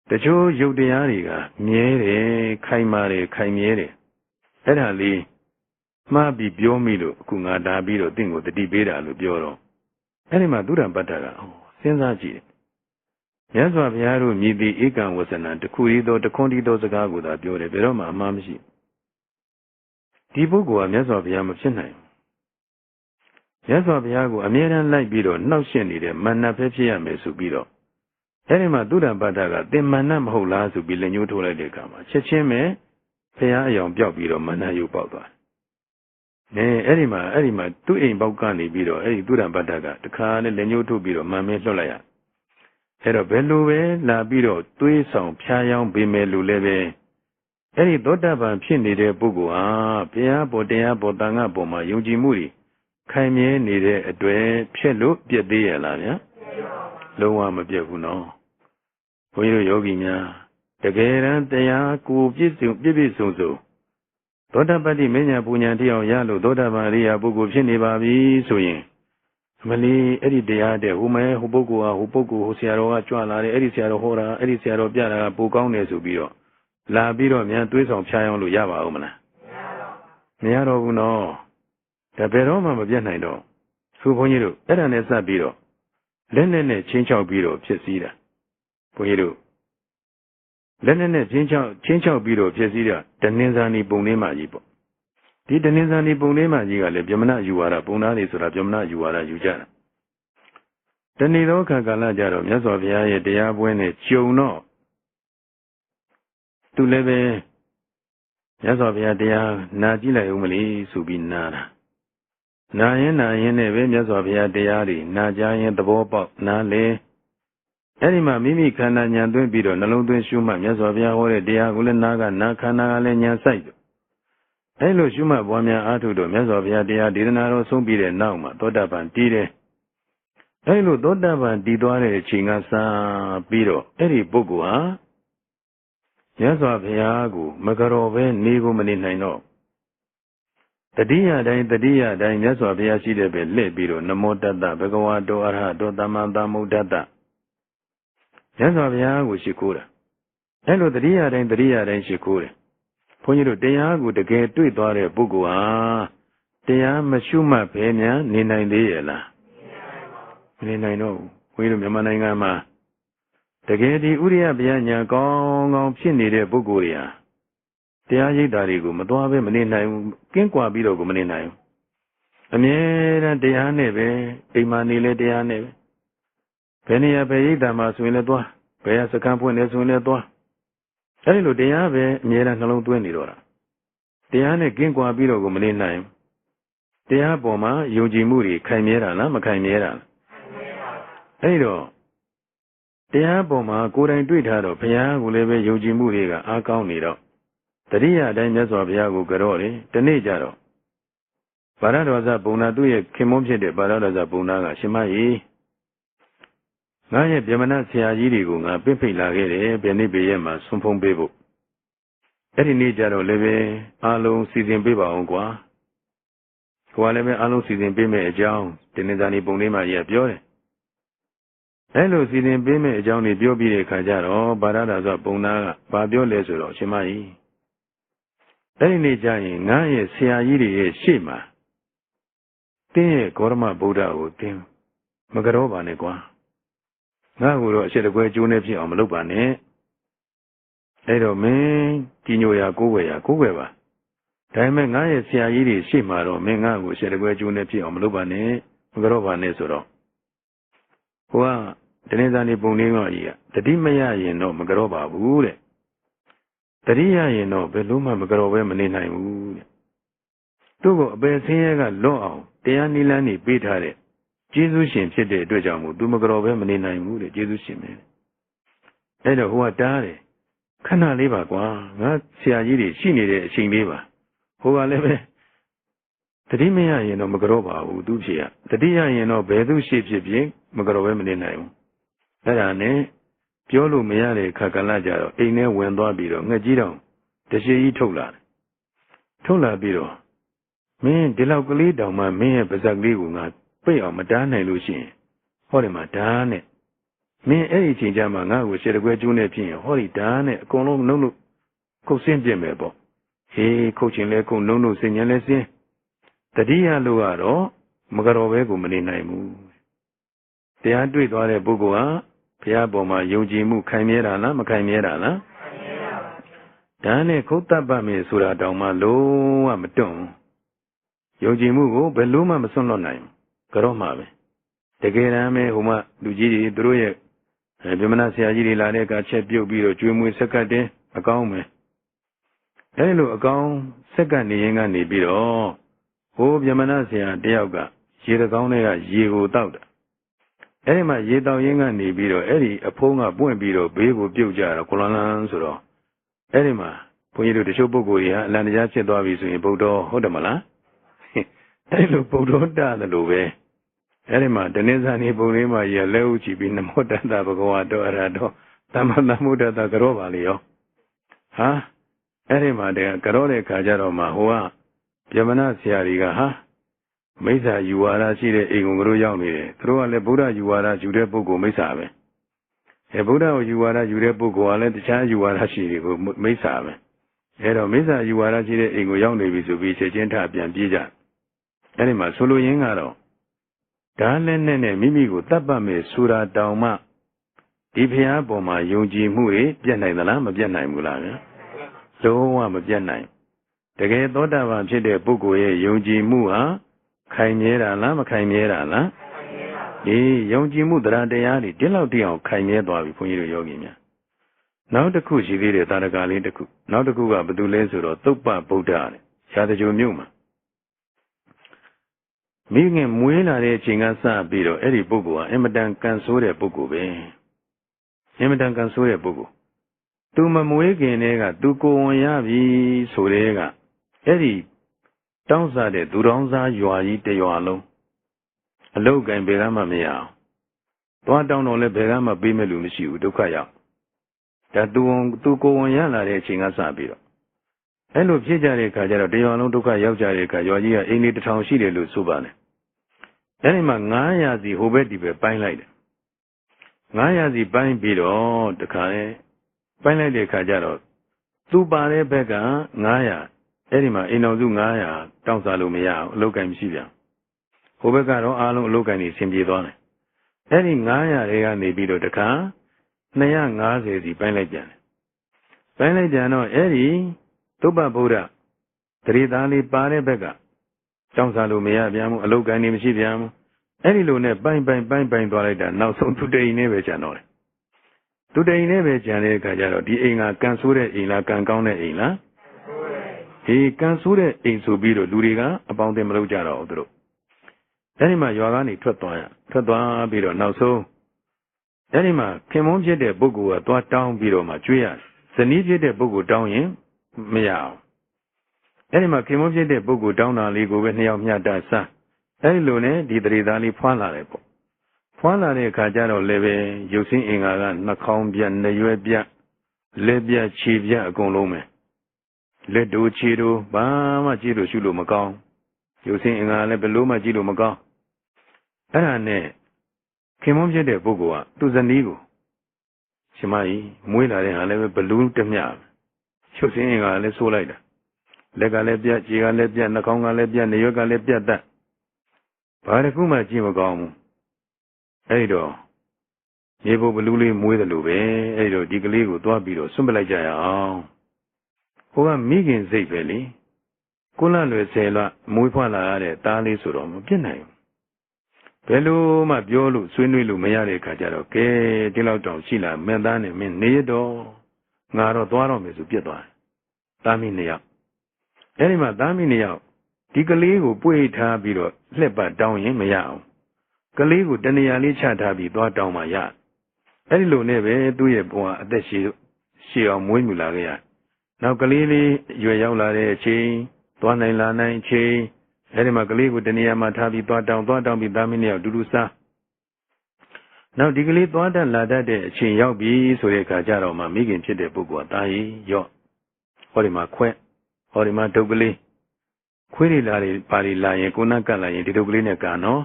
တချို့ယုတ်တရားတွေကမြဲတယ်ခိုင်မာတယ်ခိုင်မြဲတယ်အဲ့ဒါလေးမှားပြီးပြောမိလို့အခုငါဒါပြီးတော့သင်ကိုတတိပေးတာလို့ပြောတော့အဲ့ဒီမှာသုဒ္ဓပဋ္ဌာကစဉ်းစားကြည့်တယ်မြတ်စွာဘုရားတို့မြည်သည့်ဧကံဝဆနံတခုရီသောတခွန်းတီသောစကားကိုသာပြောတယ်ဘယ်တော့မှအမှားမရှိဒီပုဂ္ဂိုလ်ကမြတ်စွာဘုရားမဖြစ်နိုင်မြတ်စွာဘုရားကိုအမြဲတမ်းလိုက်ပြီးတော့နှောက်ရှက်နေတဲ့မာနပဲဖြစ်ရမယ်ဆိုပြီးတော့အဲဒီမှာသုဒ္ဓပတ္တကသင်မာနမဟုတ်လားဆိုပြီးလက်ညှိုးထိုးလိုက်တဲ့အခါမှာချက်ချင်းပဲဘုရားအယောင်ပြောက်ပြီးတော့မာနယုတ်ပေါက်သွားတယ်။အဲ့ဒီမှာသူ့အိမ်ပေါက်ကနေပြီးတော့အဲ့ဒီသုဒ္ဓပတ္တကတခါနဲ့လက်ညှိုးထိုးပြီးတော့မာမင်းလွှတ်လိုက်ရအဲ့တော့ဘယ်လိုပဲလာပြီးတော့သွေးဆောင်ဖျားယောင်းပေးမယ်လို့လည်းပဲအဲ့ဒီသောတာပန်ဖြစ်နေတဲ့ပုဂ္ဂိုလ်ဟာဘုရားပေါ်တရားပေါ်တန်ခါပေါ်မှာယုံကြည်မှုတွေခိုင်မြဲနေတဲ့အတွက်ဖြစ်လို့ပြည့်သေးရလားဗျာလုံးဝမပြည့်ဘူးနော်ဘုန်းကြီးတို့ယောဂီများတကယ်တမ်းတရားကိုပြည့်စုံသောတာပတ္တိမဉ္ဇဉ်ပူညာတရားရလို့သောတာပန်အရိယာပုဂ္ဂိုလ်ဖြစ်နေပါပြီဆိုရင်အမလီအဲ့ဒီတရားတဲ့ဟိုပုဂ္ဂိုလ်ဟိုဆရာတော်ကကြွလာတယ်အဲ့ဒီဆရာတော်ဟောတာအဲ့ဒီဆရာတော်ပြတာကပိုကောင်းတယ်ဆိုပြီးတော့လာပြီးတော့မြန်သွေးဆောင်ဖျားယောင်းလို့ရပါဦးမလားမရတော့ဘူးနော်ဒါဘယ်တော့မှမပြတ်နိုင်တော့သူဘုန်းကြီးတို့အဲ့ဒါနဲ့စပ်ပြီးတော့လက်နဲ့ချင်းချောက်ပြီးတော့ဖြစ်စည်းတာဘုန်းကြီးတို့လက်နဲ့ချင်းချောက်ပြီးတော့ဖြစ်စည်းတာတဏ္ဍာနီပုံလေးမှကြီးပေါ့ဒီတဏ္ဍာနီပုံလေးမှကြီးကလည်းဗြဟ္မဏယူဝါဒပုံသားတွေဆိုတာဗြဟ္မဏယူဝါဒယူကြတာတဏှိသောခါကာလကြတော့မြတ်စွာဘုရားရဲ့တရားပွဲနဲ့ကြုံတော့သူလည်းပဲမြတ်စွာဘုရားတရားနာကြည့်လိုက်ဦးမလို့ဆိုပြီးနာတာနာရင်နဲ့ပဲမြတ်စွာဘုရားတရားတွေနာကြရင်သဘောပေါက်နားလေအဲ့ဒီမှာမိမိခန္ဓာဉာဏ်သွင်းပြီးတော့နှလုံးသွင်းရှုမှတ်မြတ်စွာဘုရားဟောတဲ့တရားကိုလည်းနာကနာခန္ဓာကလည်းဉာဏ်စိုက်အဲ့လိုရှုမှတ်ပွားများအားထုတ်တော့မြတ်စွာဘုရားတရားဒေသနာတော်ဆုံးပြီးတဲ့နောက်မှာသောတာပန်တည်တယ်အဲ့လိုသောတာပန်တည်သွားတဲ့အချိန်ကစပြီးတော့အဲ့ဒီပုဂ္ဂိုလ်ဟာမြတ်စွာဘုရားကိုမကြော်ပဲနေကိုမနေနိုင်တော့တတိယတိုင်းမြတ်စွာဘုရားရှိတဲ့ပဲလှည့်ပြီးတော့နမောတတ္တဘဂဝါတောအရဟတောသမ္မာသမ္ဗုဒ္ဓတ္တမြတ်စွာဘုရားကိုရှိခိုးတာအဲ့လိုတတိယတိုင်းရှိခိုးတယ်ဘုန်းကြီးတို့တရားကိုတကယ်တွေ့သွားတဲ့ပုဂ္ဂိုလ်ဟာတရားမရှုမှတ်ဘဲများနေနိုင်သေးရဲ့လားမနေနိုင်တော့ဘူးဘုန်းကြီးတို့မြန်မာနိုင်ငံမှာတကယ်ဒီဥရိယဘုရားညာကောင်းဖြစ်နေတဲ့ပုဂ္ဂိုလ်တွေဟာတရားရိပ်တာတွေကိုမသွားပဲမနေနိုင်ဘူးကင်းကွာပြီးတော့ကိုမနေနိုင်ဘူးအမြဲတမ်းတရားနဲ့ပဲအိမ်မှာနေလဲတရားနဲ့ပဲဘယ်နေရာပဲရိပ်တာမှာဆိုရင်လည်းသွားဘယ်စကံဖွင့်နေဆိုရင်လည်းသွားအဲဒီလိုတရားပဲအမြဲတမ်းနှလုံးသွင်းနေတော့တာတရားနဲ့ကင်းကွာပြီးတော့ကိုမနေနိုင်ဘူးတရားပေါ်မှာယုံကြည်မှုတွေခိုင်မြဲတာလားမခိုင်မြဲတာလားအဲဒီတော့တရားပေါ်မှာကိုယ်တိုင်တွေ့ထားတော့ဘုရားကိုလည်းပဲယုံကြည်မှုတွေကအားကောင်းနေတော့တတိယအတိုင်းမြတ်စွာဘုရားကိုကြော့တယ်ဒီနေ့ကျတော့ဗာရတော်ဇဘုံနာသူ့ရဲ့ခင်မုန်းဖြစ်တဲ့ဗာရတော်ဇဘုံနာကရှင်မကြီးငါရဲ့ဗြဟ္မဏဆရာကြီးတွေကိုငါပြင့်ဖိတ်လာခဲ့တယ်ဘယ်နေ့ပဲရဲ့မှာဆွန်ဖုံးပေးဖို့အဲ့ဒီနေ့ကျတော့လည်းပဲအားလုံးစီစဉ်ပေးပါအောင်ကွာကိုယ်ကလည်းပဲအားလုံးစီစဉ်ပေးမယ်အကြောင်းဒီနေ့ဇာနီပုံလေးမှာကြီးကပြောတယ်အဲ့လိုစီစဉ်ပေးမယ်အကြောင်းတွေပြောပြီးတဲ့အခါကျတော့ဗာရတော်ဇဘုံနာကဘာပြောလဲဆိုတော့ရှင်မကြီးအဲ့ဒီနေ့ကျရင်ငါရဲ့ဆရာကြီးတွေရဲ့ရှေ့မှာတင်းရဲ့ဂေါရမဗုဒ္ဓကိုတင်းမကြောပါနဲ့ကွာငါ့ကိုတော့အချက်တကွဲကျိုးနေဖြစ်အောင်မလုပ်ပါနဲ့အဲ့တော့မင်းကြီးညိုရာကိုးွယ်ပါဒါပေမဲ့ငါရဲ့ဆရာကြီးတွေရှေ့မှာတော့မင်းငါ့ကိုအချက်တကွဲကျိုးနေဖြစ်အောင်မလုပ်ပါနဲ့မကြောပါနဲ့ဆိုတော့ဟိုကတနေ့သားနေပုံလေးကကြီးကတတိမရရင်တော့မကြောပါဘူးတဲ့တတိယရင်တော့ဘယ်လို့မှမကြောပဲမနေနိုင်ဘူးတဲ့သူ့ကိုအပယ်ဆင်းရဲကလွတ်အောင်တရားနိလန်းနေပေးထားတဲ့ ကျေးဇူးရှင်ဖြစ်တဲ့အတွက်ကြောင့်မို့သူမကြော်ပဲမနေနိုင်ဘူးတဲ့ကျေးဇူးရှင်ပဲအဲ့တော့ဟိုကတားတယ်ခဏလေးပါကွာငါဆရာကြီးတွေရှိနေတဲ့အချိန်လေးပါဟိုကလည်းပဲတတိမရရင်တော့မကြောပါဘူးသူဖြစ်ရတတိရရင်တော့ဘယ်သူရှိဖြစ်ဖြစ်မကြောပဲမနေနိုင်ဘူးအဲ့ဒါနဲ့ပြောလို့မရတဲ့ခါကလာကြတော့အိမ်ထဲဝင်သွားပြီးတော့ငှက်ကြီးတောင်တရှိကြီးထုတ်လာတယ်ထုတ်လာပြီးတော့မင်းဒီလောက်ကလေးတောင်မှမင်းရဲ့ပါဇက်ကလေးကိုငါပိတ်အောင်မတားနိုင်လို့ရှိရင်ဟောဒီမှာဓာတ်နဲ့မင်းအဲ့ဒီအချိန်ကျမှငါ့ကိုရှယ်တကွဲကျိုးနဲ့ဖြစ်ရင်ဟောဒီဓာတ်နဲ့အကုန်လုံးနှုတ်လို့ခုတ်ဆင်းပြစ်မယ်ပေါ့ဟေးခုတ်ချင်လဲခုတ်နှုတ်လို့ဆင်ញံလဲဆင်းတတိယလို့ကတော့မကြောပဲကိုမနေနိုင်ဘူးတရားတွေ့သွားတဲ့ပုဂ္ဂိုလ်ဟာဘုရားပေါ်မှာယုံကြည်မှုခိုင်မြဲတာလားမခိုင်မြဲတာလားခိုင်မြဲပါဘူးဒါနဲ့ခုတ်တတ်ပါမယ်ဆိုတာတောင်မှလုံးဝမတွန့်ယုံကြည်မှုကိုဘယ်လို့မှမစွန့်လွတ်နိုင်ကြောမှာပဲတကယ်တမ်းပဲဟိုမှလူကြီးတွေသူတို့ရဲ့ဗြဟ္မဏဆရာကြီးတွေလာတဲ့အခါချက်ပြုတ်ပြီးတော့ကျွေးမွေးဆက်ကတ်တယ်အကောင်းပဲအဲဒီလိုအကောင်းဆက်ကတ်နေရင်ကနေပြီးတော့ဟိုဗြဟ္မဏဆရာတယောက်ကရေတကောင်းတွေကရေကိုတောက်တာအဲဒီမှာရေတောက်ရင်းကနေပြီးတော့အဲ့ဒီအဖုံးကပွင့်ပြီးတော့ဘေးကိုပြုတ်ကြတော့ကိုလန်လန်ဆိုတော့အဲ့ဒီမှာဘုန်းကြီးတို့တချို့ပုဂ္ဂိုလ်တွေဟာအလံတရားဖြစ်သွားပြီဆိုရင်ဗုဒ္ဓဟုတ်တယ်မလားအဲ့လိုဗုဒ္ဓတတယ်လို့ပဲအဲ့ဒီမှာတနေ့စာနေပုံလေးမှာရလက်ဥချီပြီးနမောတတ္တဘဂဝါတောအရဟတောသမ္မာသမ္ဗုဒ္ဓတ္တကြောပါလေရောဟာအဲ့ဒီမှာတည်းကြောတဲ့ခါကျတော့မှဟိုကဗြဟ္မဏဆရာကြီးကဟာမိစ္ဆာယူဝါဒရှိတဲ့အိမ်ကိုတို့ရောက်နေတယ်သူတို့ကလည်းဗုဒ္ဓယူဝါဒယူတဲ့ပုဂ္ဂိုလ်မိစ္ဆာပဲဗုဒ္ဓကိုယူဝါဒယူတဲ့ပုဂ္ဂိုလ်ကလည်းတခြားယူဝါဒရှိတွေကိုမိစ္ဆာပဲအဲ့တော့မိစ္ဆာယူဝါဒရှိတဲ့အိမ်ကိုရောက်နေပြီဆိုပြီးချက်ချင်းထပြန်ပြေးကြအဲ့ဒီမှာဆိုလိုရင်းကတော့ဒါလည်းနဲ့မိမိကိုတတ်ပတ်မယ်ဆိုတာတောင်မှဒီဘုရားပေါ်မှာယုံကြည်မှုတွေပြတ်နိုင်သလားမပြတ်နိုင်ဘူးလားဗျာလုံးဝမပြတ်နိုင်တကယ်သောတာပန်ဖြစ်တဲ့ပုဂ္ဂိုလ်ရဲ့ယုံကြည်မှုဟာခိုင်မြဲတာလားမခိုင်မြဲတာလားဒီယုံကြည်မှုတရားတရားတွေဒီလောက်တည်းအောင်ခိုင်မြဲသွားပြီဘုန်းကြီးတို့ယောဂီများနောက်တစ်ခုရှိသေးတယ်သာရကလေးတစ်ခုနောက်တစ်ခုကဘယ်သူလဲဆိုတော့သုပ္ပဗုဒ္ဓတဲ့ရာဇဂိုမြို့မှာမိခင်မွေးလာတဲ့အချိန်ကစပြီးတော့အဲ့ဒီပုဂ္ဂိုလ်ဟာအင်မတန်ကန်ဆိုးတဲ့ပုဂ္ဂိုလ်ပဲအင်မတန်ကန်ဆိုးတဲ့ပုဂ္ဂိုလ်သူမမွေးခင်တည်းကသူကိုယ်ဝင်ရပြီဆိုတဲ့ကအဲ့ဒီတောင်းစားတဲ့သူတော်စားရွာကြီးတရွာလုံးအလုတ်ကင်ဘယ်ကမှမရအောင်သွားတောင်းတော့လည်းဘယ်ကမှပေးမဲ့လူမရှိဘူးဒုက္ခရောက်ဒါသူကိုယ်ဝင်ရလာတဲ့အချိန်ကစပြီးတော့အဲ့လိုဖြစ်ကြတဲ့အခါကျတော့တရွာလုံးဒုက္ခရောက်ကြတဲ့အခါရွာကြီးကအိမ်လေးတစ်ထောင်ရှိတယ်လို့ဆိုပါတယ်အဲ့ဒီမှာ900စီဟိုဘက်ဒီဘက်ပိုင်းလိုက်တယ်900စီပိုင်းပြီးတော့တခါလေပိုင်းလိုက်တဲ့အခါကျတော့သူပါတဲ့ဘက်က900အဲ့ဒီမှာအိမ်တော်စု900တောင်းစားလို့မရအောင်အလုတ်ကင်မရှိပြန်ဟိုဘက်ကတော့အားလုံးအလုတ်ကင်နေဆင်ပြေသွားတယ်အဲ့ဒီ900တွေကနေပြီးတော့တခါ250စီပိုင်းလိုက်ပြန်တယ်ပိုင်းလိုက်ပြန်တော့အဲ့ဒီသုပ္ပဗုဒ္ဓတရေသားလေးပါတဲ့ဘက်ကတောင်းစားလို့မရပြန်ဘူးအလုတ်ကင်နေမရှိပြန်ဘူးအဲ့ဒီလိုနဲ့ပိုင်းသွားလိုက်တာနောက်ဆုံးသူတိန်နဲ့ပဲကြံတော့တယ်သူတိန်နဲ့ပဲကြံတဲ့အခါကျတော့ဒီအိမ်ကကန်ဆိုးတဲ့အိမ်လားကန်ကောင်းတဲ့အိမ်လားဒီကန်ဆိုးတဲ့အိမ်ဆိုပြီးတော့လူတွေကအပေါင်းအသင်းမလုပ်ကြတော့ဘူးသူတို့အဲ့ဒီမှာရွာကနေထွက်သွားပြီးတော့နောက်ဆုံးအဲ့ဒီမှာခင်မုန်းဖြစ်တဲ့ပုဂ္ဂိုလ်ကသွားတောင်းပြီးတော့မှကျွေးရတယ်ဇနီးဖြစ်တဲ့ပုဂ္ဂိုလ်တောင်းရင်မရအောင်အဲ့ဒီမှာခင်မုန်းဖြစ်တဲ့ပုဂ္ဂိုလ်တောင်းတာလေးကိုပဲနှစ်ယောက်မျှတဆန်းအဲ့ဒီလိုနဲ့ဒီတရေသားလေးဖွာလာတယ်ပေါ့ဖွာလာတဲ့အခါကျတော့လည်းပဲရုပ်ဆင်းအင်္ဂါကနှာခေါင်းပြနှရွယ်ပြလက်ပြခြေပြအကုန်လုံးပဲလက်တို့ခြေတို့ဘာမှကြည့်လို့ရှုလို့မကောင်းရုပ်ဆင်းအင်္ဂါလည်းဘယ်လို့မှကြည့်လို့မကောင်းအဲ့ဒါနဲ့ခင်မုန်းဖြစ်တဲ့ပုဂ္ဂိုလ်ကသူ့ဇနီးကိုရှင်မကြီးမွေးလာတဲ့ဟာလည်းဘလူးတမျှရုပ်ဆင်းအင်္ဂါလည်းဆိုးလိုက်တာလက်ကလည်းပြခြေကလည်းပြနှာခေါင်းကလည်းပြနှရွက်ကလည်းပြတတ်ဘာတစ်ခုမှကြည့်မကောင်းဘူးအဲ့တော့မြေပေါ်ဘလူးလေးမွေးတယ်လို့ပဲအဲ့တော့ဒီကလေးကိုသွားပြီးတော့ဆွန့်ပလိုက်ကြရအောင်ဟိုကမိခင်စိတ်ပဲလေကိုလလွယ်10လမွေးဖွားလာရတဲ့သားလေးဆိုတော့မပြစ်နိုင်ဘူးဘယ်လိုမှပြောလို့ဆွေးနွေးလို့မရတဲ့အခါကျတော့ကဲဒီလောက်တောင်ရှိလာမင်းသားနဲ့မင်းနေတော့ငါတော့သွားတော့မယ်ဆိုပြစ်သွားတယ်သားမိ2ယောက်အဲ့ဒီမှာသားမိ2ယောက်ဒီကလေးကိုပွေ့ထားပြီးတော့လှက်ပတ်တောင်းရင်မရအောင် ကလေးကိုတနေရာလေးချထားပြီးသွားတောင်းမှရအဲ့ဒီလိုနဲ့ပဲသူ့ရဲ့ဘဝအသက်ရှည်အောင်မွေးမြူလာခဲ့ရနောက်ကလေးလေးရွယ်ရောက်လာတဲ့အချိန်သွားနိုင်လာနိုင်အချိန်အဲ့ဒီမှာကလေးကိုတနေရာမှာထားပြီးသွားတောင်းပြီးသားမင်းနဲ့အတူတူစားနောက်ဒီကလေးသွားတတ်လာတတ်တဲ့အချိန်ရောက်ပြီဆိုတဲ့အခါကျတော့မှမိခင်ဖြစ်တဲ့ပုဂ္ဂိုလ်ကတာရီရော့ဟောဒီမှာခွဲဟောဒီမှာဒုတ်ကလေးခွေးတွေလာတွေပါတွေလာရင်ကိုနကတ်လာရင်ဒီဒုတ်ကလေးနဲ့ကန်နော်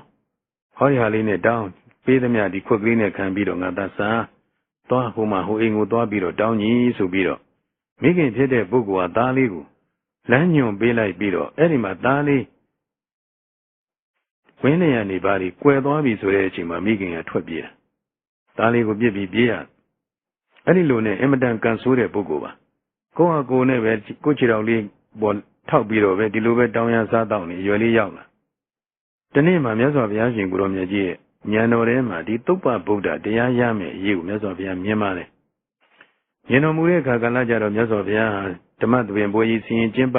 ဟောဒီဟာလေးနဲ့တောင်းပေးသမျှဒီခွက်ကလေးနဲ့ခံပြီးတော့ငါသားစားသွားဟိုမှာဟိုအိမ်ကိုသွားပြီးတော့တောင်းကြီးဆိုပြီးတော့မိခင်ဖြစ်တဲ့ပုဂ္ဂိုလ်ကသားလေးကိုလမ်းညွန်ပေးလိုက်ပြီးတော့အဲ့ဒီမှာသားလေးဝင်းနေရနေပါလိကွယ်သွားပြီဆိုတဲ့အချိန်မှာမိခင်ကထွက်ပြေးတာသားလေးကိုပြစ်ပြီးပြေးရအဲ့ဒီလိုနဲ့အင်မတန်ကန်ဆိုးတဲ့ပုဂ္ဂိုလ်ပါကိုယ့်ဟာကိုယ်နဲ့ပဲကိုယ့်ခြေတော်လေးပေါ်ထောက်ပြီးတော့ပဲဒီလိုပဲတောင်းရစားတောင်းနေရွယ်လေးရောက်လာဒီနေ့မှာမြတ်စွာဘုရားရှင်ကိုရောမြတ်ကြီးရဲ့ဉာဏ်တော်ထဲမှာဒီသုပ္ပဗုဒ္ဓတရားရမယ်အရေးကိုမြတ်စွာဘုရားမြင်ပါတယ်မြင်တော်မူတဲ့အခါကလည်းကြတော့မြတ်စွာဘုရားဓမ္မသဘင်ပွဲကြီးဆင်ရင်ကျင့်ပ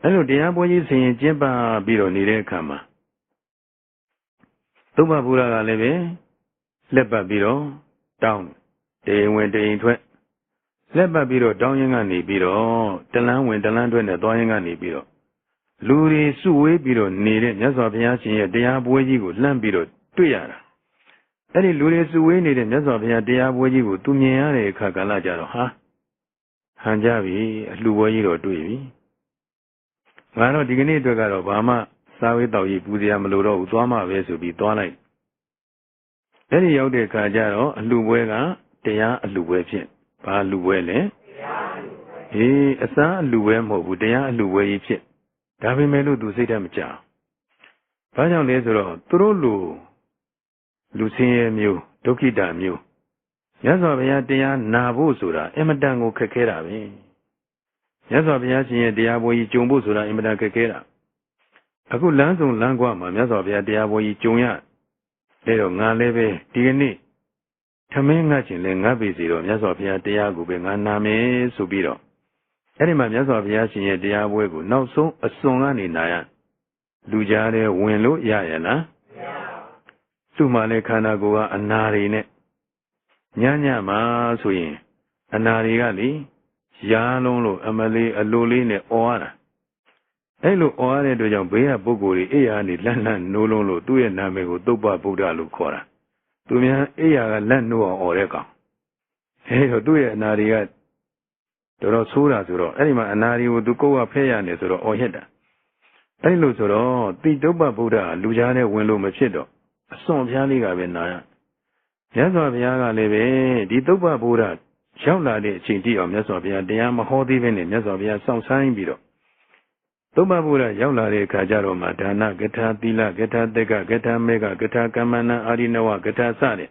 အဲ့လိုတရားပွဲကြီးဆင်ရင်ကျင့်ပပြီးတော့နေတဲ့အခါမှာသုပ္ပဗုဒ္ဓကလည်းပဲလက်ပတ်ပြီးတော့တောင်းတေဝင်တေရင်ထွက်လက်ပတ်ပြီးတော့တောင်းရင်ကနေပြီးတော့တလန်းဝင်တလန်းထွက်နဲ့သွားရင်ကနေပြီးတော့လူတွေစုဝေးပြီးတော့နေတဲ့မြတ်စွာဘုရားရှင်ရဲ့တရားပွဲကြီးကိုလှမ်းပြီးတော့တွေ့ရတာအဲ့ဒီလူတွေစုဝေးနေတဲ့မြတ်စွာဘုရားတရားပွဲကြီးကိုသူမြင်ရတဲ့အခါကလည်းကြတော့ဟန်ကြပြီအလှပွဲကြီးတော့တွေ့ပြီငါတော့ဒီကနေ့အတွက်ကတော့ဘာမှစားဝေးတော်ကြီးပူဇော်မလို့တော့ဘူးသွားမှပဲဆိုပြီးသွားလိုက်အဲ့ဒီရောက်တဲ့အခါကျတော့အလှပွဲကတရားအလှပွဲဖြစ်ဘာအလှပွဲလဲတရားအလှပွဲဟေးအစားအလှပွဲမဟုတ်ဘူးတရားအလှပွဲကြီးဖြစ်ဒါပေမဲ့လို့သူစိတ်ထဲမကြဘာကြောင့်လဲဆိုတော့သူတို့လူဆင်းရဲမျိုးဒုက္ခိတမျိုးမြတ်စွာဘုရားတရားနာဖို့ဆိုတာအင်မတန်ကိုခက်ခဲတာပဲမြတ်စွာဘုရားရှင်ရဲ့တရားပွဲကြီးကြုံဖို့ဆိုတာအင်မတန်ခက်ခဲတာအခုလမ်းဆောင်လမ်းကွာမှာမြတ်စွာဘုရားတရားပွဲကြီးကြုံရလေတော့ငါလည်းပဲဒီကနေ့ထမင်းငတ်ခြင်းလဲငတ်ပြီစီတော့မြတ်စွာဘုရားတရားကိုပဲငါနာမယ်ဆိုပြီးတော့အဲ့ဒီမှာမြတ်စွာဘုရားရှင်ရဲ့တရားပွဲကိုနောက်ဆုံးအစွန်ကနေနာရလူကြားတဲ့ဝင်လို့ရရလားမရပါဘူးသူ့မှာလည်းခန္ဓာကိုယ်ကအနာတွေနဲ့ညမှာဆိုရင်အနာတွေကလေရားလုံးလို့အမလေးအလိုလေးနဲ့អော်ရတာအဲ့လိုអော်ရတဲ့အတွက်ကြောင့်ဘေးကပုဂ္ဂိုလ်တွေအိယာကနေလန့်နိုးလုံးလို့သူ့ရဲ့နာမည်ကိုသုပ္ပဗုဒ္ဓလို့ခေါ်တာသူများအိယာကလန့်နိုးအောင်អော်တဲ့ကောင်အဲ့တော့သူ့ရဲ့အနာတွေကတော်ဆိုးတာဆိုတော့အဲ့ဒီမှာအနာတွေကိုသူကိုယ်ကဖဲရနေဆိုတော့អော်ရက်တာအဲ့လိုဆိုတော့တိသုပ္ပဗုဒ္ဓလူကြားနဲ့ဝင်လို့မဖြစ်တော့အစွန်ဖျားလေးကပဲနာရမြတ်စွာဘုရားကလည်းပဲဒီသုပ္ပဗုဒ္ဓရောက်လာတဲ့အချိန်တိအောင်မြတ်စွာဘုရားတရားမဟောသေးဘဲနဲ့မြတ်စွာဘုရားစောင့်ဆိုင်ပြီးတော့သုပ္ပဗုဒ္ဓရောက်လာတဲ့အခါကျတော့မှဒါနကထာသီလကထာတက္ကကထာမေဃကထာကမ္မန္နအာရိနဝကထာစတဲ့